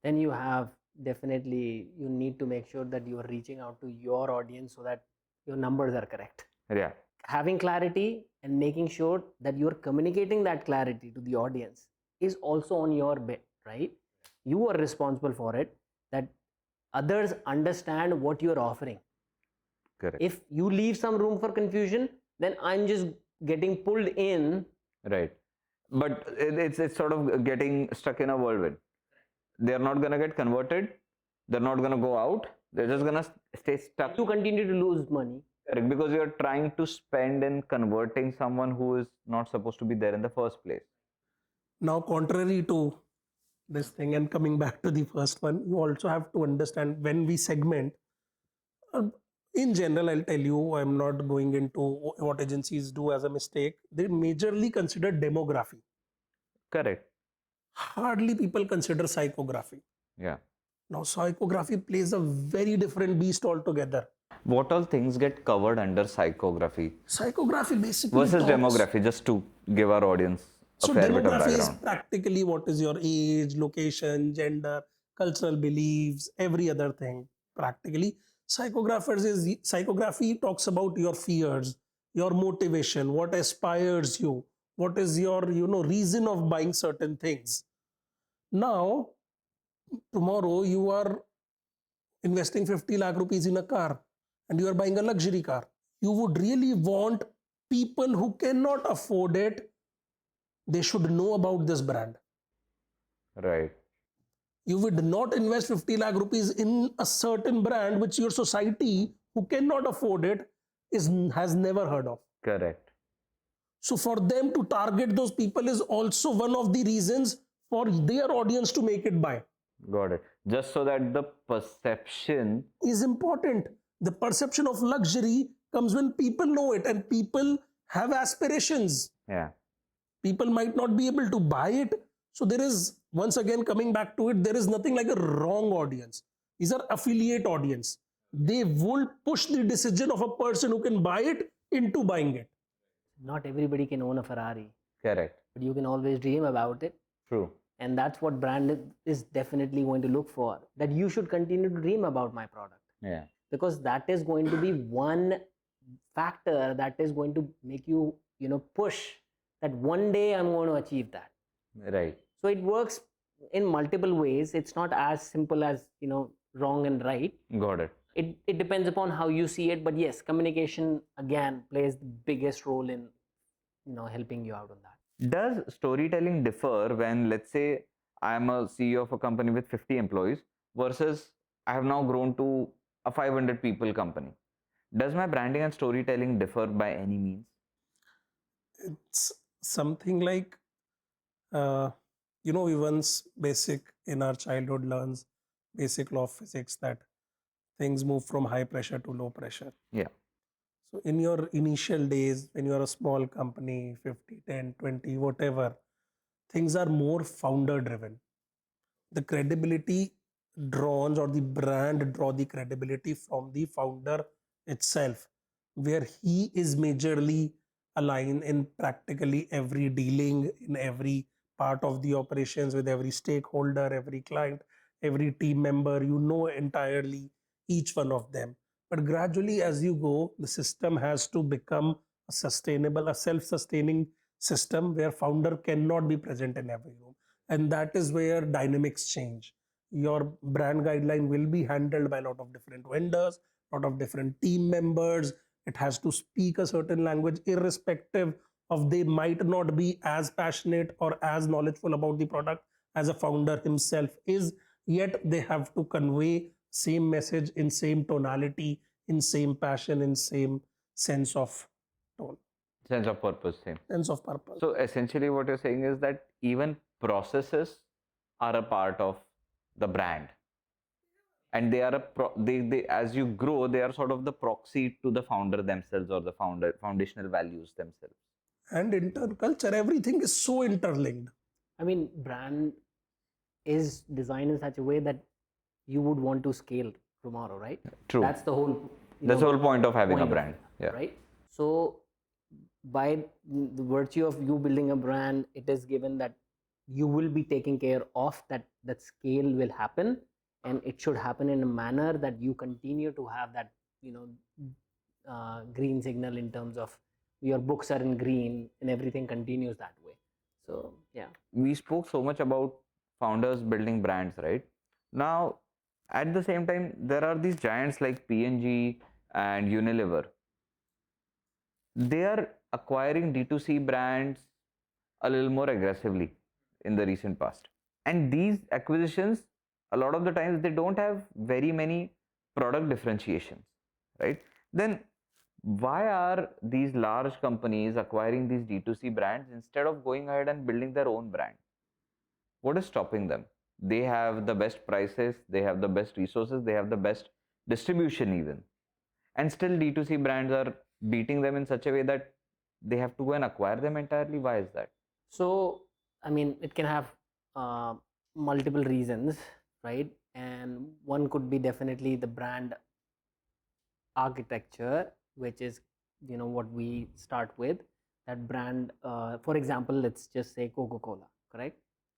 Then you have definitely, you need to make sure that you are reaching out to your audience so that your numbers are correct. Yeah. Having clarity and making sure that you're communicating that clarity to the audience is also on your bit, right? You are responsible for it, that others understand what you're offering. Correct. If you leave some room for confusion, then I'm just getting pulled in. Right. But it's sort of getting stuck in a whirlwind. They're not going to get converted. They're not going to go out. They're just going to stay stuck. You continue to lose money. Correct. Because you're trying to spend in converting someone who is not supposed to be there in the first place. now contrary to this thing, and coming back to the first one, you also have to understand when we segment. In general, I'll tell you, I'm not going into what agencies do as a mistake. They majorly consider demography. Correct. Hardly people consider psychography. Yeah. Now, psychography plays a very different beast altogether. What all things get covered under psychography Psychography basically versus talks- demography, just to give our audience a So fair bit of demography is background. practically what is your age, location, gender, cultural beliefs, every other thing. Practically, psychography talks about your fears, your motivation, what aspires you, what is your reason of buying certain things. Now, tomorrow you are investing 50 lakh rupees in a car and you are buying a luxury car. You would really want people who cannot afford it, they should know about this brand. Right. You would not invest 50 lakh rupees in a certain brand which your society who cannot afford it has never heard of. Correct. So for them to target those people is also one of the reasons for their audience to make it buy. Got it. Just so that the perception Is important. The perception of luxury comes when people know it and people have aspirations. Yeah. People might not be able to buy it. So there is, once again, coming back to it, there is nothing like a wrong audience. These are affiliate audience. They will push the decision of a person who can buy it into buying it. Not everybody can own a Ferrari, Correct. but you can always dream about it. True. And that's what brand is definitely going to look for, that you should continue to dream about my product, Yeah. because that is going to be one factor that is going to make you push that one day I'm going to achieve that. Right. So it works in multiple ways. It's not as simple as, wrong and right. Got it. It depends upon how you see it, but yes, communication again plays the biggest role in helping you out on that. Does storytelling differ when, let's say, I'm a CEO of a company with 50 employees versus I have now grown to a 500 people company? Does my branding and storytelling differ by any means? It's something like, we once basic in our childhood learns basic law of physics that things move from high pressure to low pressure. Yeah. So in your initial days, when you're a small company, 50, 10, 20, whatever, things are more founder driven. The credibility drawn or the brand draw the credibility from the founder itself, where he is majorly aligned in practically every dealing, in every part of the operations with every stakeholder, every client, every team member, entirely each one of them. But gradually, as you go, the system has to become a sustainable, a self-sustaining system where founder cannot be present in every room. And that is where dynamics change. Your brand guideline will be handled by a lot of different vendors, a lot of different team members. It has to speak a certain language, irrespective of they might not be as passionate or as knowledgeable about the product as a founder himself is, yet they have to convey same message in same tonality, in same passion, in same sense of tone, Sense of purpose, same. sense of purpose. So essentially, what you're saying is that even processes are a part of the brand, and they are they as you grow, they are sort of the proxy to the founder themselves or the foundational values themselves. And internal culture, everything is so interlinked. I mean, brand is designed in such a way that you would want to scale tomorrow, right? True. That's the whole. That's the whole point of having a point of brand. it, Yeah. Right. So, by the virtue of you building a brand, it is given that you will be taking care of that. That scale will happen, and it should happen in a manner that you continue to have that, green signal in terms of your books are in green and everything continues that way. So yeah. We spoke so much about founders building brands, right? Now, at the same time, there are these giants like P&G and Unilever. They are acquiring D2C brands a little more aggressively in the recent past. And these acquisitions, a lot of the times, they don't have very many product differentiations, right? Then why are these large companies acquiring these D2C brands instead of going ahead and building their own brand? What is stopping them? They have the best prices, they have the best resources, they have the best distribution even. And still D2C brands are beating them in such a way that they have to go and acquire them entirely. Why is that? So, I mean, it can have multiple reasons, right? And one could be definitely the brand architecture, which is, what we start with. That brand, for example, let's just say Coca-Cola, correct?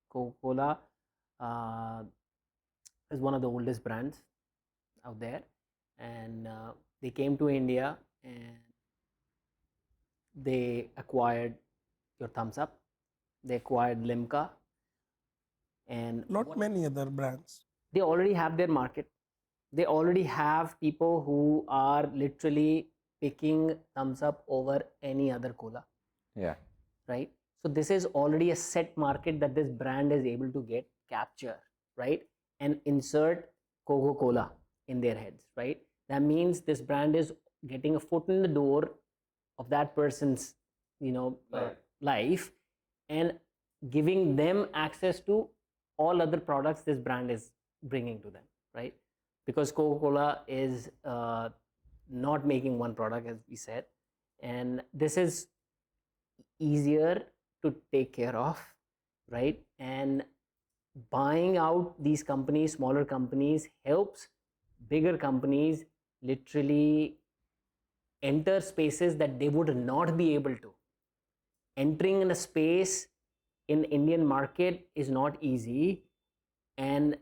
Coca-Cola is one of the oldest brands out there, and they came to India and they acquired your Thumbs Up, they acquired Limca, and Not many other brands. they already have their market. They already have people who are literally picking Thumbs Up over any other cola. Yeah. Right? So this is already a set market that this brand is able to capture, right? And insert Coca-Cola in their heads, right? That means this brand is getting a foot in the door of that person's, life, and giving them access to all other products this brand is bringing to them, right? Because Coca-Cola is not making one product, as we said, and this is easier to take care of, right? And buying out these companies, smaller companies, helps bigger companies literally enter spaces that they would not be able to. Entering in a space in Indian market is not easy, and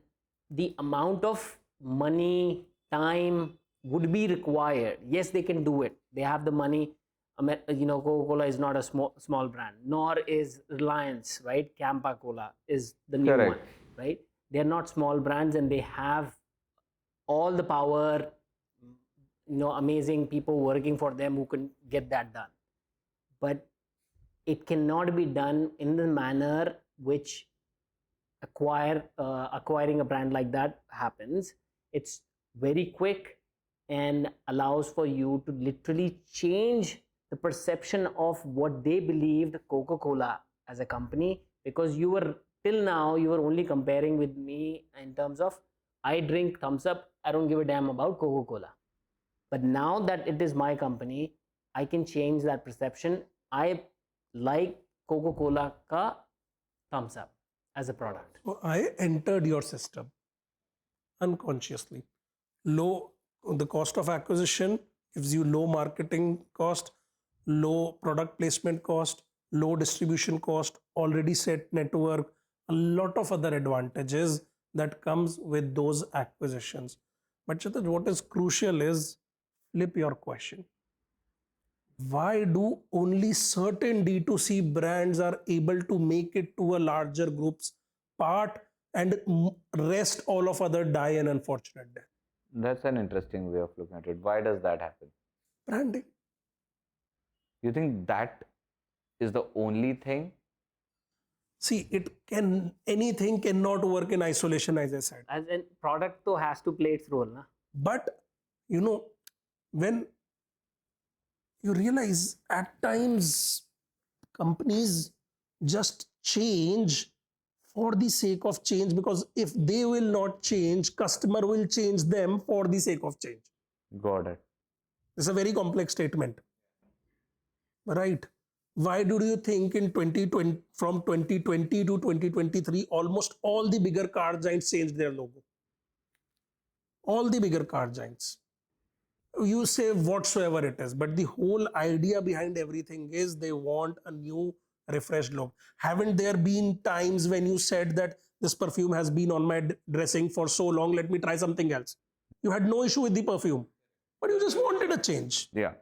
the amount of money, time would be required. Yes, they can do it. They have the money. Coca-Cola is not a small brand, nor is Reliance, right? Campa Cola is the new Correct. one, right? They're not small brands, and they have all the power, amazing people working for them who can get that done. But it cannot be done in the manner which acquiring a brand like that happens. It's very quick and allows for you to literally change the perception of what they believed Coca-Cola as a company, because till now you were only comparing with me in terms of I drink thumbs up, I don't give a damn about Coca-Cola. But now that it is my company, I can change that perception. I like Coca-Cola ka thumbs up as a product. So I entered your system unconsciously. The cost of acquisition gives you low marketing cost, low product placement cost, low distribution cost, already set network, a lot of other advantages that comes with those acquisitions. But Kshitij, what is crucial is flip your question. Why do only certain D2C brands are able to make it to a larger group's part and rest all of other die an unfortunate death? That's an interesting way of looking at it. Why does that happen? Branding. You think that is the only thing? See, anything cannot work in isolation, as I said. As in product though has to play its role, na? But when you realize at times companies just change for the sake of change, because if they will not change, customer will change them for the sake of change. Got it. It's a very complex statement, right? Why do you think in 2020, from 2020 to 2023, almost all the bigger car giants changed their logo? All the bigger car giants. You say whatsoever it is, but the whole idea behind everything is they want a new refreshed look. Haven't there been times when you said that this perfume has been on my dressing for so long, let me try something else? You had no issue with the perfume, but you just wanted a change. Yeah.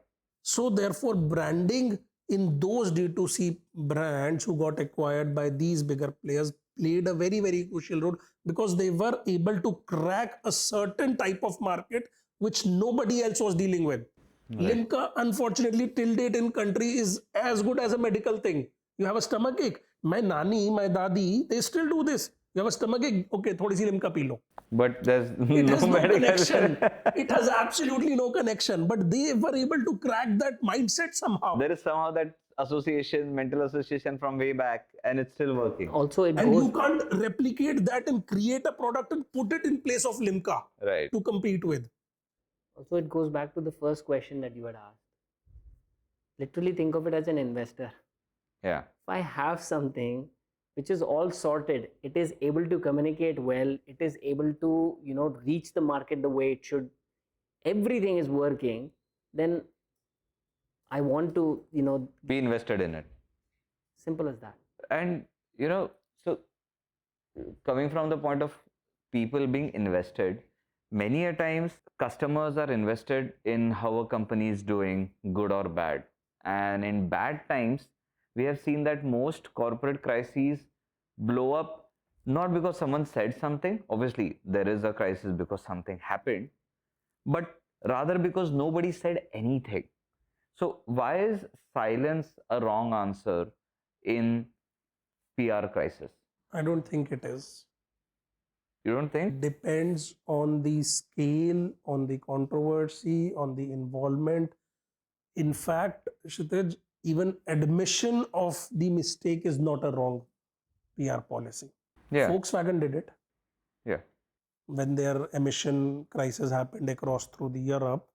So therefore, branding in those D2C brands who got acquired by these bigger players played a very, very crucial role, because they were able to crack a certain type of market which nobody else was dealing with. Right. Limca, unfortunately, till date in country is as good as a medical thing. You have a stomach ache. My nani, my dadi, they still do this. You have a stomach ache, okay, thodi si limca pee lo. But there's It has no medical connection. It has absolutely no connection. But they were able to crack that mindset somehow. There is somehow that association, mental association from way back, and it's still working. Also, you can't replicate that and create a product and put it in place of Limca, right, to compete with. Also, it goes back to the first question that you had asked. Literally think of it as an investor. Yeah. If I have something which is all sorted, it is able to communicate well, it is able to, reach the market the way it should, everything is working, then I want to, be invested in it. Simple as that. And, so coming from the point of people being invested, many a times customers are invested in how a company is doing, good or bad. And in bad times, we have seen that most corporate crises blow up not because someone said something. Obviously, there is a crisis because something happened, but rather because nobody said anything. So why is silence a wrong answer in PR crisis? I don't think it is. You don't think? It depends on the scale, on the controversy, on the involvement. In fact, Kshitij, even admission of the mistake is not a wrong PR policy. Yeah. Volkswagen did it. Yeah. When their emission crisis happened across through the Europe,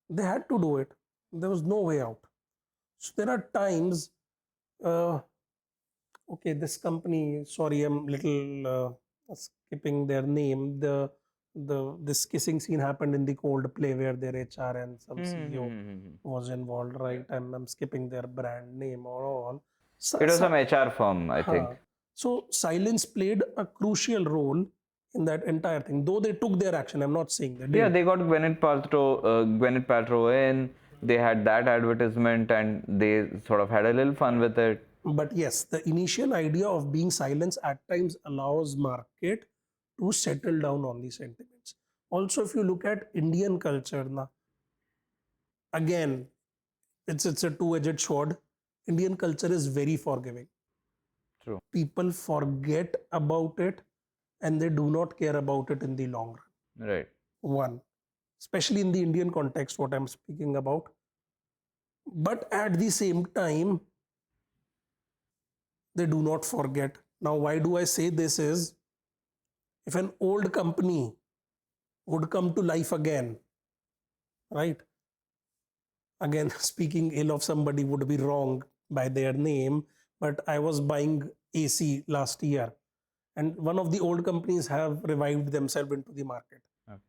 they had to do it. There was no way out. So there are times, okay, this company, sorry, I'm little skipping their name. This kissing scene happened in the Coldplay where their HR and some CEO was involved, right? I'm skipping their brand name or all. It was some HR firm, I think. So silence played a crucial role in that entire thing. Though they took their action, I'm not saying they did. Yeah, they got Gwyneth Paltrow in. they had that advertisement and they sort of had a little fun with it. But yes, the initial idea of being silence at times allows market to settle down on the sentiments. Also, if you look at Indian culture, again, it's a two-edged sword. Indian culture is very forgiving. True. People forget about it and they do not care about it in the long run. Right. One, especially in the Indian context, what I'm speaking about. But at the same time, they do not forget. Now, why do I say this is, if an old company would come to life again, right? Again, speaking ill of somebody would be wrong by their name, but I was buying AC last year and one of the old companies have revived themselves into the market. Okay.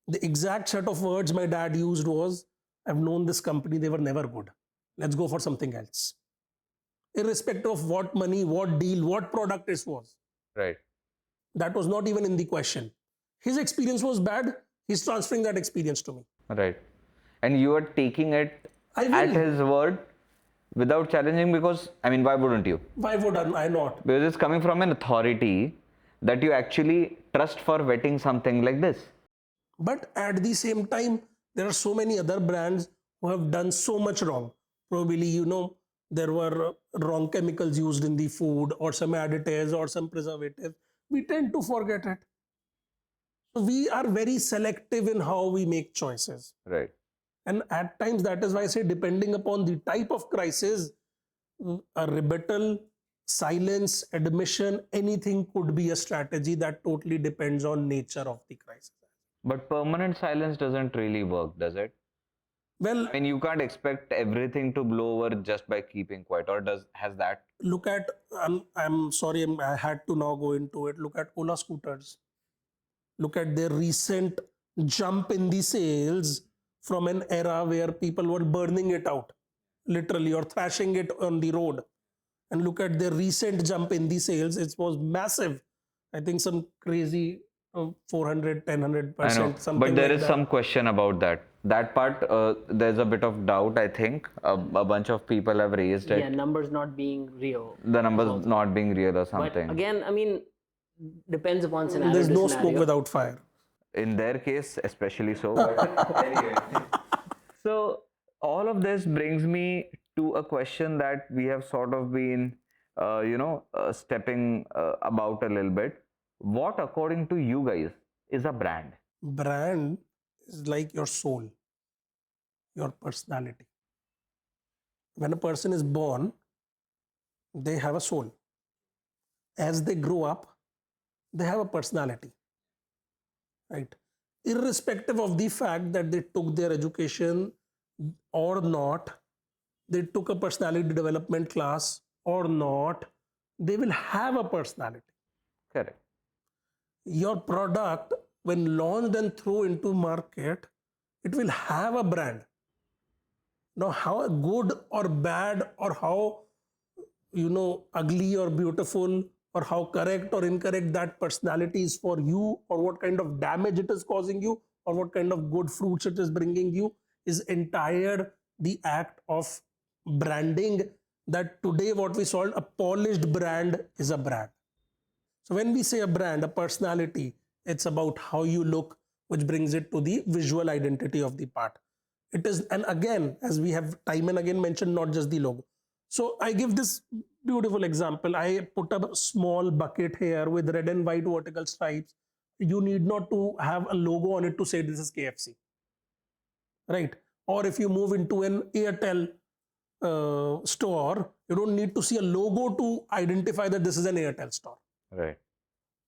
The exact set of words my dad used was, I've known this company, they were never good. Let's go for something else. Irrespective of what money, what deal, what product it was. Right. That was not even in the question. His experience was bad. He's transferring that experience to me. Right. And you are taking it I at will. his word without challenging, because, I mean, why wouldn't you? Why would I not? Because it's coming from an authority that you actually trust for vetting something like this. But at the same time, there are so many other brands who have done so much wrong. Probably, there were wrong chemicals used in the food or some additives or some preservative. We tend to forget it. So we are very selective in how we make choices. Right. And at times, that is why I say, depending upon the type of crisis, a rebuttal, silence, admission, anything could be a strategy. That totally depends on nature of the crisis. But permanent silence doesn't really work, does it? Well, I mean, you can't expect everything to blow over just by keeping quiet, or has that? look at, I'm sorry, I had to now go into it. Look at Ola scooters. Look at their recent jump in the sales from an era where people were burning it out, literally, or thrashing it on the road. And look at their recent jump in the sales. It was massive. I think some crazy 400, 1000%. I know, something but there like is that. some question about that. That part, there's a bit of doubt, I think. A bunch of people have raised it. Yeah, numbers not being real. The numbers also. not being real or But something. again, I mean, depends upon scenario. There's to no scenario. smoke without fire. In their case, especially so. But anyway. So all of this brings me to a question that we have sort of been, stepping about a little bit. What, according to you guys, is a brand? Brand is like your soul, your personality. When a person is born, they have a soul. As they grow up, they have a personality, right? Irrespective of the fact that they took their education or not, they took a personality development class or not, they will have a personality. Correct. Your product, when launched and thrown into market, it will have a brand. Now, how good or bad, or how ugly or beautiful, or how correct or incorrect that personality is for you, or what kind of damage it is causing you, or what kind of good fruits it is bringing you, is entire the act of branding. That today what we saw, a polished brand is a brand. So when we say a brand, a personality, it's about how you look, which brings it to the visual identity of the part. It is, and again, as we have time and again mentioned, not just the logo. So I give this beautiful example. I put a small bucket here with red and white vertical stripes. You need not to have a logo on it to say this is KFC, right? Or if you move into an Airtel store, you don't need to see a logo to identify that this is an Airtel store. Right.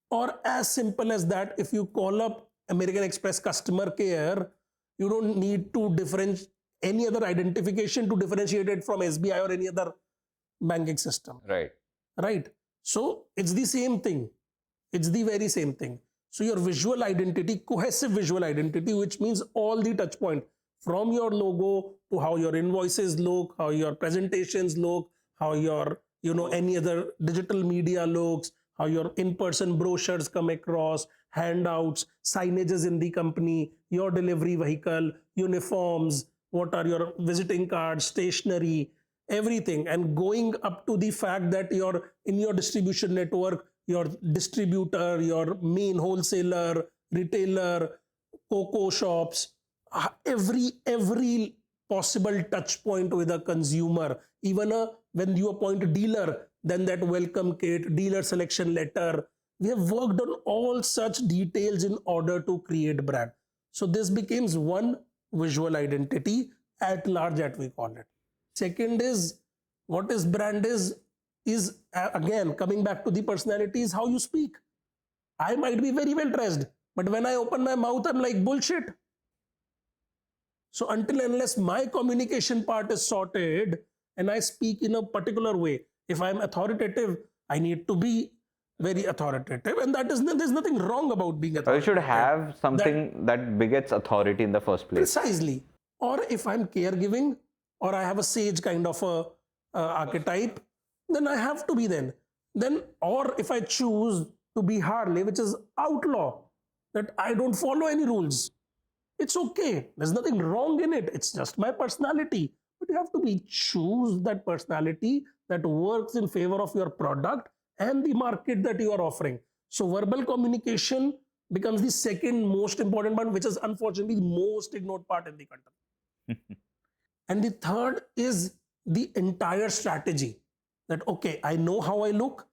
Or as simple as that, if you call up American Express customer care, you don't need to differentiate any other identification to differentiate it from SBI or any other banking system. Right. Right. So it's the same thing. It's the very same thing. So your visual identity, cohesive visual identity, which means all the touch point from your logo to how your invoices look, how your presentations look, how your, any other digital media looks, how your in-person brochures come across, handouts, signages in the company, your delivery vehicle, uniforms, what are your visiting cards, stationery, everything, and going up to the fact that you're in your distribution network, your distributor, your main wholesaler, retailer, cocoa shops, every possible touch point with a consumer, even when you appoint a dealer, then that welcome kit, dealer selection letter. We have worked on all such details in order to create brand. So this becomes one visual identity at large, that we call it. Second is, what is brand is again coming back to the personality, is how you speak. I might be very well dressed, but when I open my mouth, I'm like bullshit. So until unless my communication part is sorted and I speak in a particular way, if I'm authoritative, I need to be very authoritative, and that is, there's nothing wrong about being Or you authoritative. should have something that begets authority in the first place. Precisely. Or if I'm caregiving, or I have a sage kind of a archetype, then I have to be then. Or if I choose to be Harley, which is outlaw, that I don't follow any rules, it's okay. There's nothing wrong in it. It's just my personality. But you have to choose that personality that works in favor of your product and the market that you are offering. So verbal communication becomes the second most important part, which is unfortunately the most ignored part in the country. And the third is the entire strategy. That, okay, I know how I look,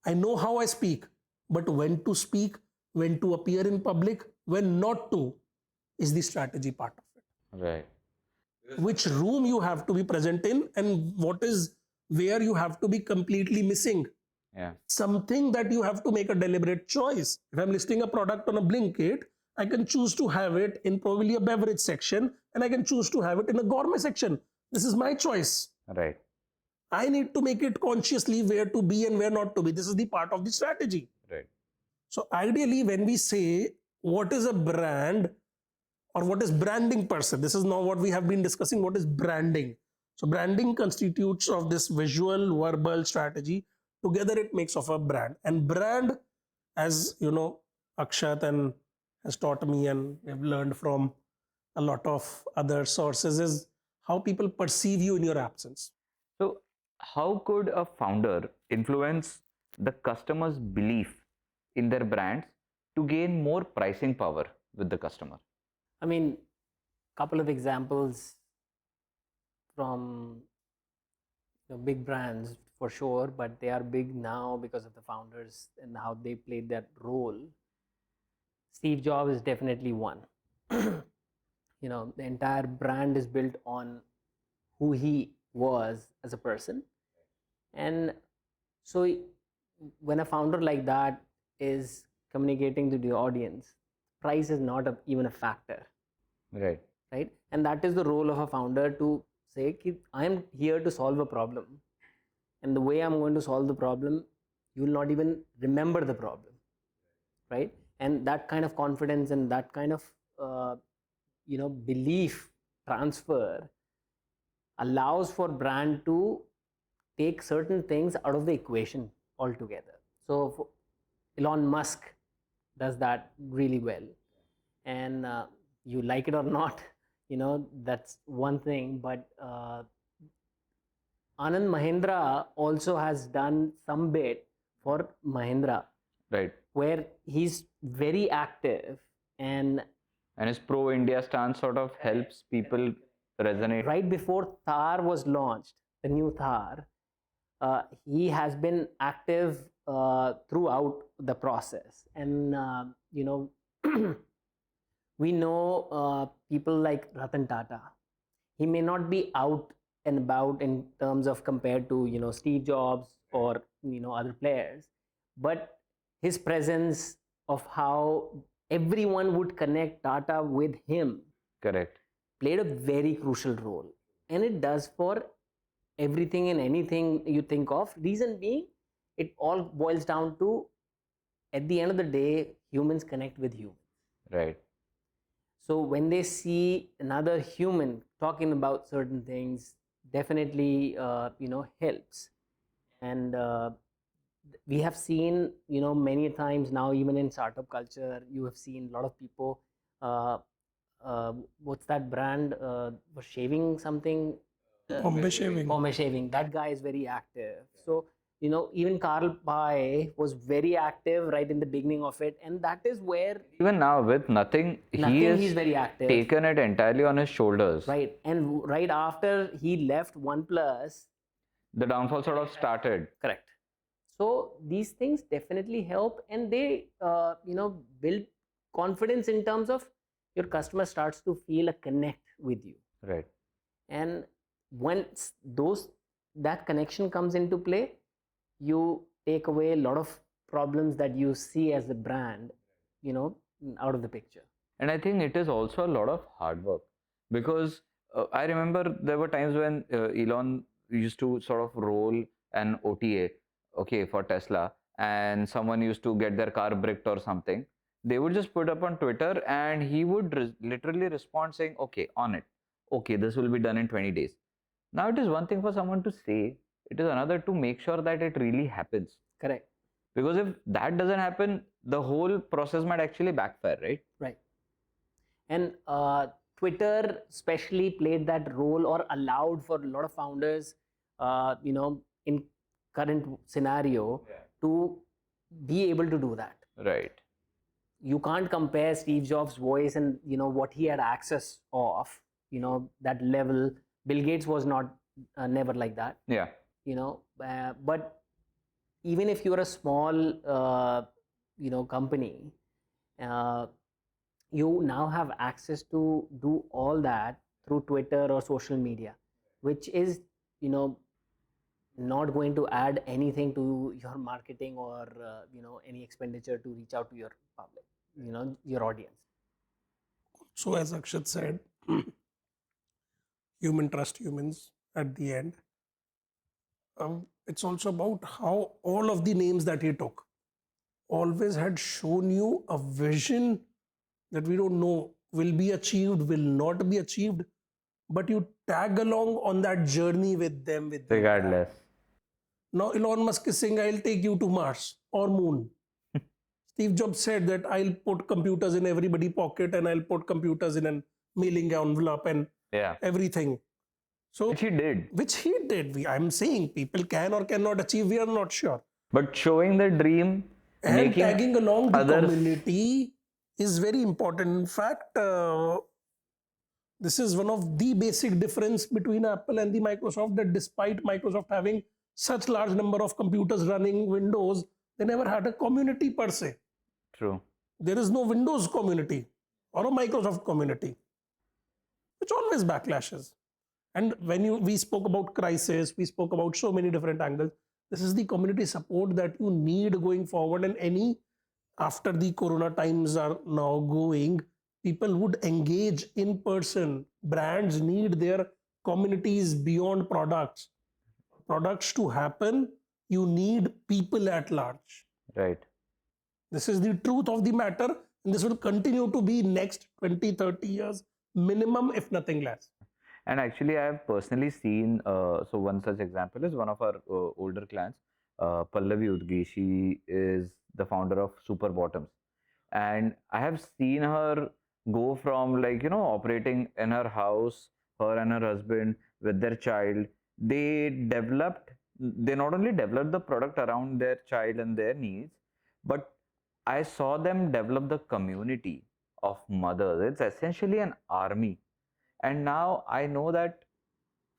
I know how I speak, but when to speak, when to appear in public, when not to, is the strategy part of it. Right. Which room you have to be present in, and what is where you have to be completely missing. Yeah. Something that you have to make a deliberate choice. If I'm listing a product on a Blinkit, I can choose to have it in probably a beverage section, and I can choose to have it in a gourmet section. This is my choice. Right. I need to make it consciously where to be and where not to be. This is the part of the strategy. Right. So ideally, when we say what is a brand or what is branding per se, this is now what we have been discussing. What is branding? So branding constitutes of this visual, verbal strategy. Together it makes of a brand. And brand, as you know, Akshat and has taught me and I've learned from a lot of other sources, is how people perceive you in your absence. So, how could a founder influence the customer's belief in their brands to gain more pricing power with the customer? I mean, couple of examples from big brands for sure, but they are big now because of the founders and how they played that role. Steve Jobs is definitely one. The entire brand is built on who he was as a person. And so when a founder like that is communicating to the audience, price is not even a factor. Right. Right? And that is the role of a founder, to say, I am here to solve a problem. And the way I'm going to solve the problem, you will not even remember the problem. Right? And that kind of confidence and that kind of belief transfer allows for brand to take certain things out of the equation altogether. So Elon Musk does that really well, and you like it or not, that's one thing, but Anand Mahindra also has done some bit for Mahindra, Right. where he's very active, and his pro-India stance sort of helps people resonate. right before Thar was launched, the new Thar, he has been active throughout the process. And we know people like Ratan Tata. He may not be out and about in terms of compared to Steve Jobs or other players, but his presence of how everyone would connect Tata with him Correct. played a very crucial role, and it does for everything and anything you think of. Reason being, it all boils down to, at the end of the day, humans connect with humans. Right. So when they see another human talking about certain things, definitely helps. And we have seen many times now, even in startup culture, you have seen a lot of people what's that brand for shaving something? Bombay shaving. Bombay shaving. That guy is very active. So, you know, even Carl Pye was very active right in the beginning of it, and that is where Even now, with nothing, he's very active. taken it entirely on his shoulders. Right, and right after he left OnePlus, The downfall sort of started. correct. So these things definitely help, and they build confidence in terms of your customer starts to feel a connect with you. Right. And once that connection comes into play, you take away a lot of problems that you see as a brand, out of the picture. And I think it is also a lot of hard work, because I remember there were times when Elon used to sort of roll an OTA, okay, for Tesla, and someone used to get their car bricked or something. They would just put up on Twitter, and he would literally respond saying, okay, on it. Okay, this will be done in 20 days. Now, it is one thing for someone to say, it is another to make sure that it really happens. Correct. Because if that doesn't happen, the whole process might actually backfire, right? Right. And Twitter especially played that role, or allowed for a lot of founders, in current scenario, to be able to do that. Right. You can't compare Steve Jobs' voice and what he had access of, that level. Bill Gates was not never like that. Yeah. But even if you're a small company, you now have access to do all that through Twitter or social media, which is not going to add anything to your marketing or any expenditure to reach out to your public, your audience. So as Akshat said, human trust humans at the end. It's also about how all of the names that he took always had shown you a vision that we don't know will be achieved, will not be achieved, but you tag along on that journey with them. Regardless. Now Elon Musk is saying, I'll take you to Mars or Moon. Steve Jobs said that I'll put computers in everybody's pocket and I'll put computers in a mailing envelope and everything. So Which he did. I'm saying people can or cannot achieve, we are not sure. But showing the dream And tagging along the others- community is very important. In fact, this is one of the basic difference between Apple and the Microsoft, that despite Microsoft having such large number of computers running Windows, they never had a community per se. True. There is no Windows community or a Microsoft community, which always backlashes. And when we spoke about crisis, we spoke about so many different angles. This is the community support that you need going forward. And after the Corona times are now going, people would engage in person. Brands need their communities beyond products. Products to happen, you need people at large. Right. This is the truth of the matter, and this will continue to be next 20, 30 years minimum, if nothing less. And actually, I have personally seen, so one such example is one of our older clients, Pallavi Udgi. She is the founder of Super Bottoms. And I have seen her go from operating in her house, her and her husband with their child. They not only developed the product around their child and their needs, but I saw them develop the community of mothers. It's essentially an army. And now I know that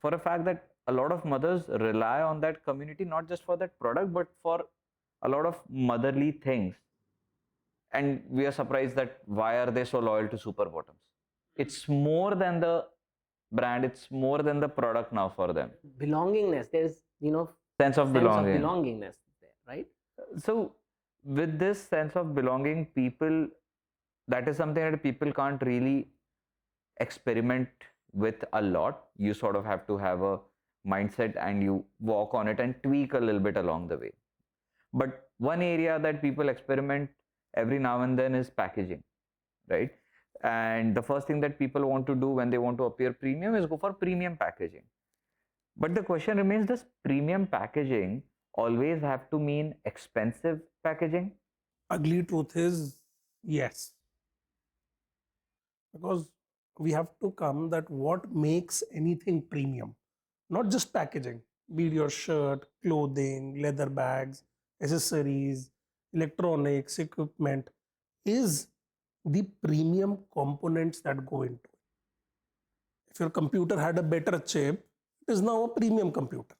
for a fact that a lot of mothers rely on that community, not just for that product, but for a lot of motherly things. And we are surprised that why are they so loyal to Super Bottoms? It's more than the brand, it's more than the product now for them. Belongingness, there's Sense of belonging. belongingness there, right? So with this sense of belonging, that is something that people can't really experiment with a lot. You sort of have to have a mindset and you walk on it and tweak a little bit along the way. But one area that people experiment every now and then is packaging, right? And the first thing that people want to do when they want to appear premium is go for premium packaging. But the question remains, does premium packaging always have to mean expensive packaging? Ugly truth is yes. Because we have to come that what makes anything premium, not just packaging, be it your shirt, clothing, leather bags, accessories, electronics, equipment, is the premium components that go into it. If your computer had a better chip, it is now a premium computer.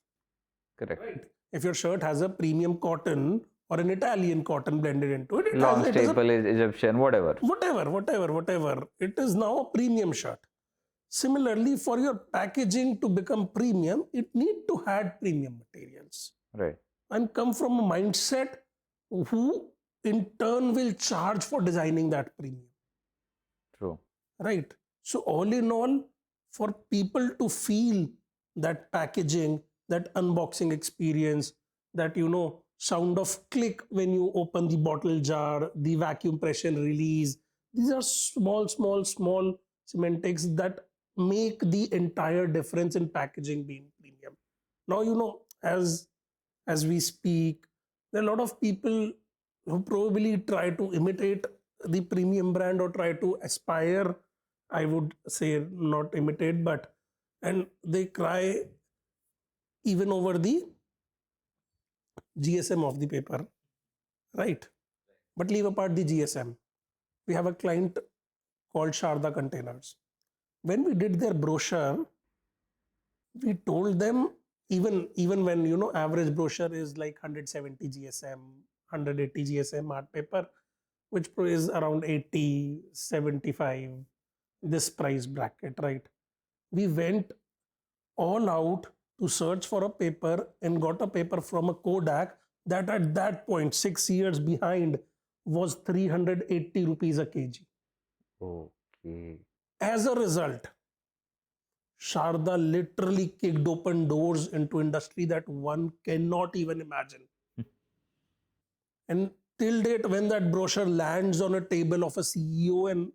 Correct. Right. If your shirt has a premium cotton or an Italian cotton blended into it, Long it is a staple is Egyptian, whatever. whatever. It is now a premium shirt. Similarly, for your packaging to become premium, it need to have premium materials Right. and come from a mindset who in turn will charge for designing that premium. True. Right. So all in all, for people to feel that packaging, that unboxing experience, that sound of click when you open the bottle jar, the vacuum pressure release, these are small semantics that make the entire difference in packaging being premium. Now as we speak, there are a lot of people who probably try to imitate the premium brand or try to aspire, I would say not imitate, and they cry even over the GSM of the paper, right? But leave apart the GSM. We have a client called Sharda Containers. When we did their brochure, we told them, even when average brochure is like 170 GSM, 180 GSM art paper, which is around 80, 75, this price bracket, right? We went all out to search for a paper and got a paper from a Kodak that at that point, 6 years behind, was 380 rupees a kg. Okay. As a result, Sharda literally kicked open doors into industry that one cannot even imagine. And till date, when that brochure lands on a table of a CEO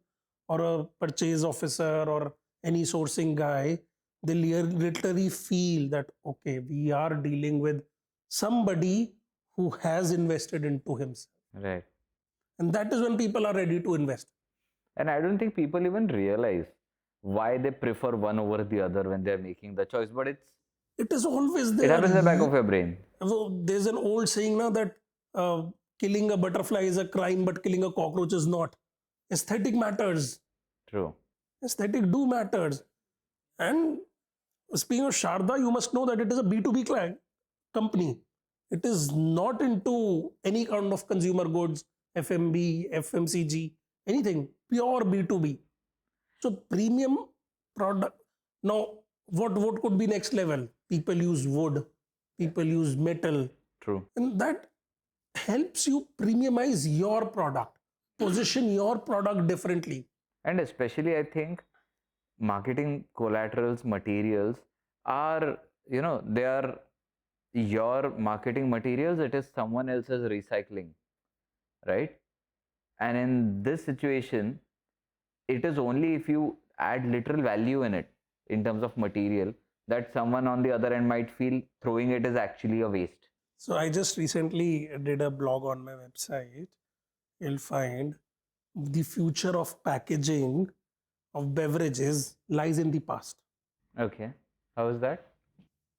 or a purchase officer or any sourcing guy, they literally feel that, okay, we are dealing with somebody who has invested into himself. Right. And that is when people are ready to invest. And I don't think people even realize why they prefer one over the other when they're making the choice. But It is always there. it happens in the back of your brain. So there's an old saying now that killing a butterfly is a crime, but killing a cockroach is not. Aesthetic matters. True. Aesthetic do matters. And speaking of Sharda, you must know that it is a B2B company. It is not into any kind of consumer goods, FMB, FMCG, anything. Pure B2B. So premium product. Now, what could be next level? People use wood. People use metal. True. And that helps you premiumize your product, position your product differently. And especially, I think marketing collaterals, materials are, they are your marketing materials. It is someone else's recycling, right? And in this situation, it is only if you add literal value in it in terms of material that someone on the other end might feel throwing it is actually a waste. So I just recently did a blog on my website. You'll find the future of packaging of beverages lies in the past. Okay. How is that?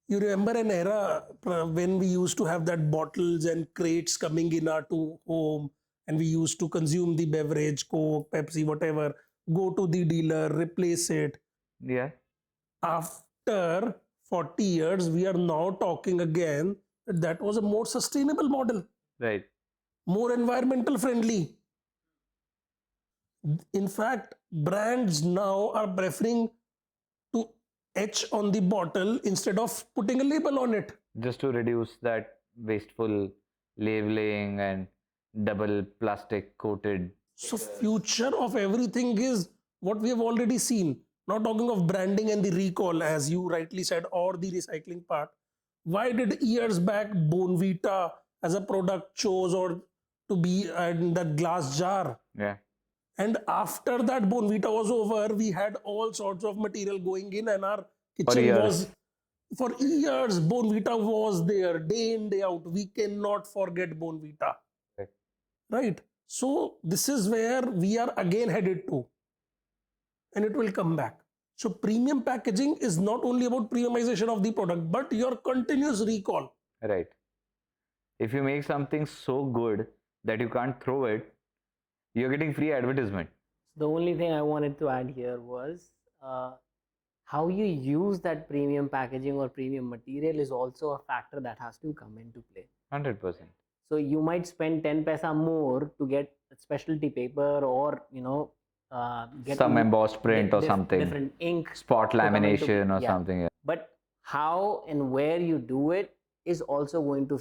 You remember an era when we used to have that bottles and crates coming in our home, and we used to consume the beverage, Coke, Pepsi, whatever, go to the dealer, replace it. Yeah. After 40 years, we are now talking again that was a more sustainable model, Right. more environmental friendly. In fact, brands now are preferring to etch on the bottle instead of putting a label on it. Just to reduce that wasteful labeling and double plastic coated. So future of everything is what we have already seen. Not talking of branding and the recall, as you rightly said, or the recycling part. Why did years back Bonvita as a product chose or to be in that glass jar? Yeah. And after that Bonvita was over, we had all sorts of material going in, and our kitchen years. was for years. Bonvita was there day in, day out. We cannot forget Bonvita. Right. So this is where we are again headed to. and it will come back. So premium packaging is not only about premiumization of the product, but your continuous recall. Right. If you make something so good that you can't throw it, you're getting free advertisement. The only thing I wanted to add here was how you use that premium packaging or premium material is also a factor that has to come into play. 100%. So you might spend 10 paisa more to get specialty paper, or get Some embossed print or something. different ink, Spot to come into- lamination or yeah. something. Yeah. But how and where you do it is also going to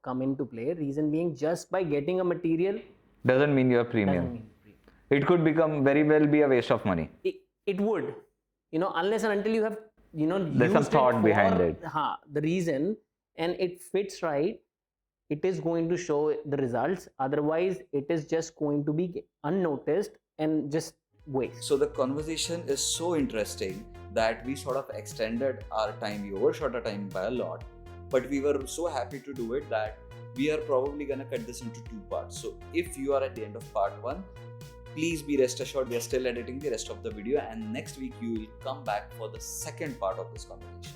come into play. Reason being, just by getting a material Doesn't mean you're doesn't premium. mean premium. It could become very well be a waste of money. It would, unless and until you have There's some used thought behind for, it. the reason, and it fits right, it is going to show the results. Otherwise it is just going to be unnoticed and just waste. So the conversation is so interesting that we sort of extended our time. We overshot our time by a lot, but we were so happy to do it that we are probably gonna cut this into 2 parts. So if you are at the end of part 1, please be rest assured we are still editing the rest of the video, and next week you will come back for the second part of this conversation.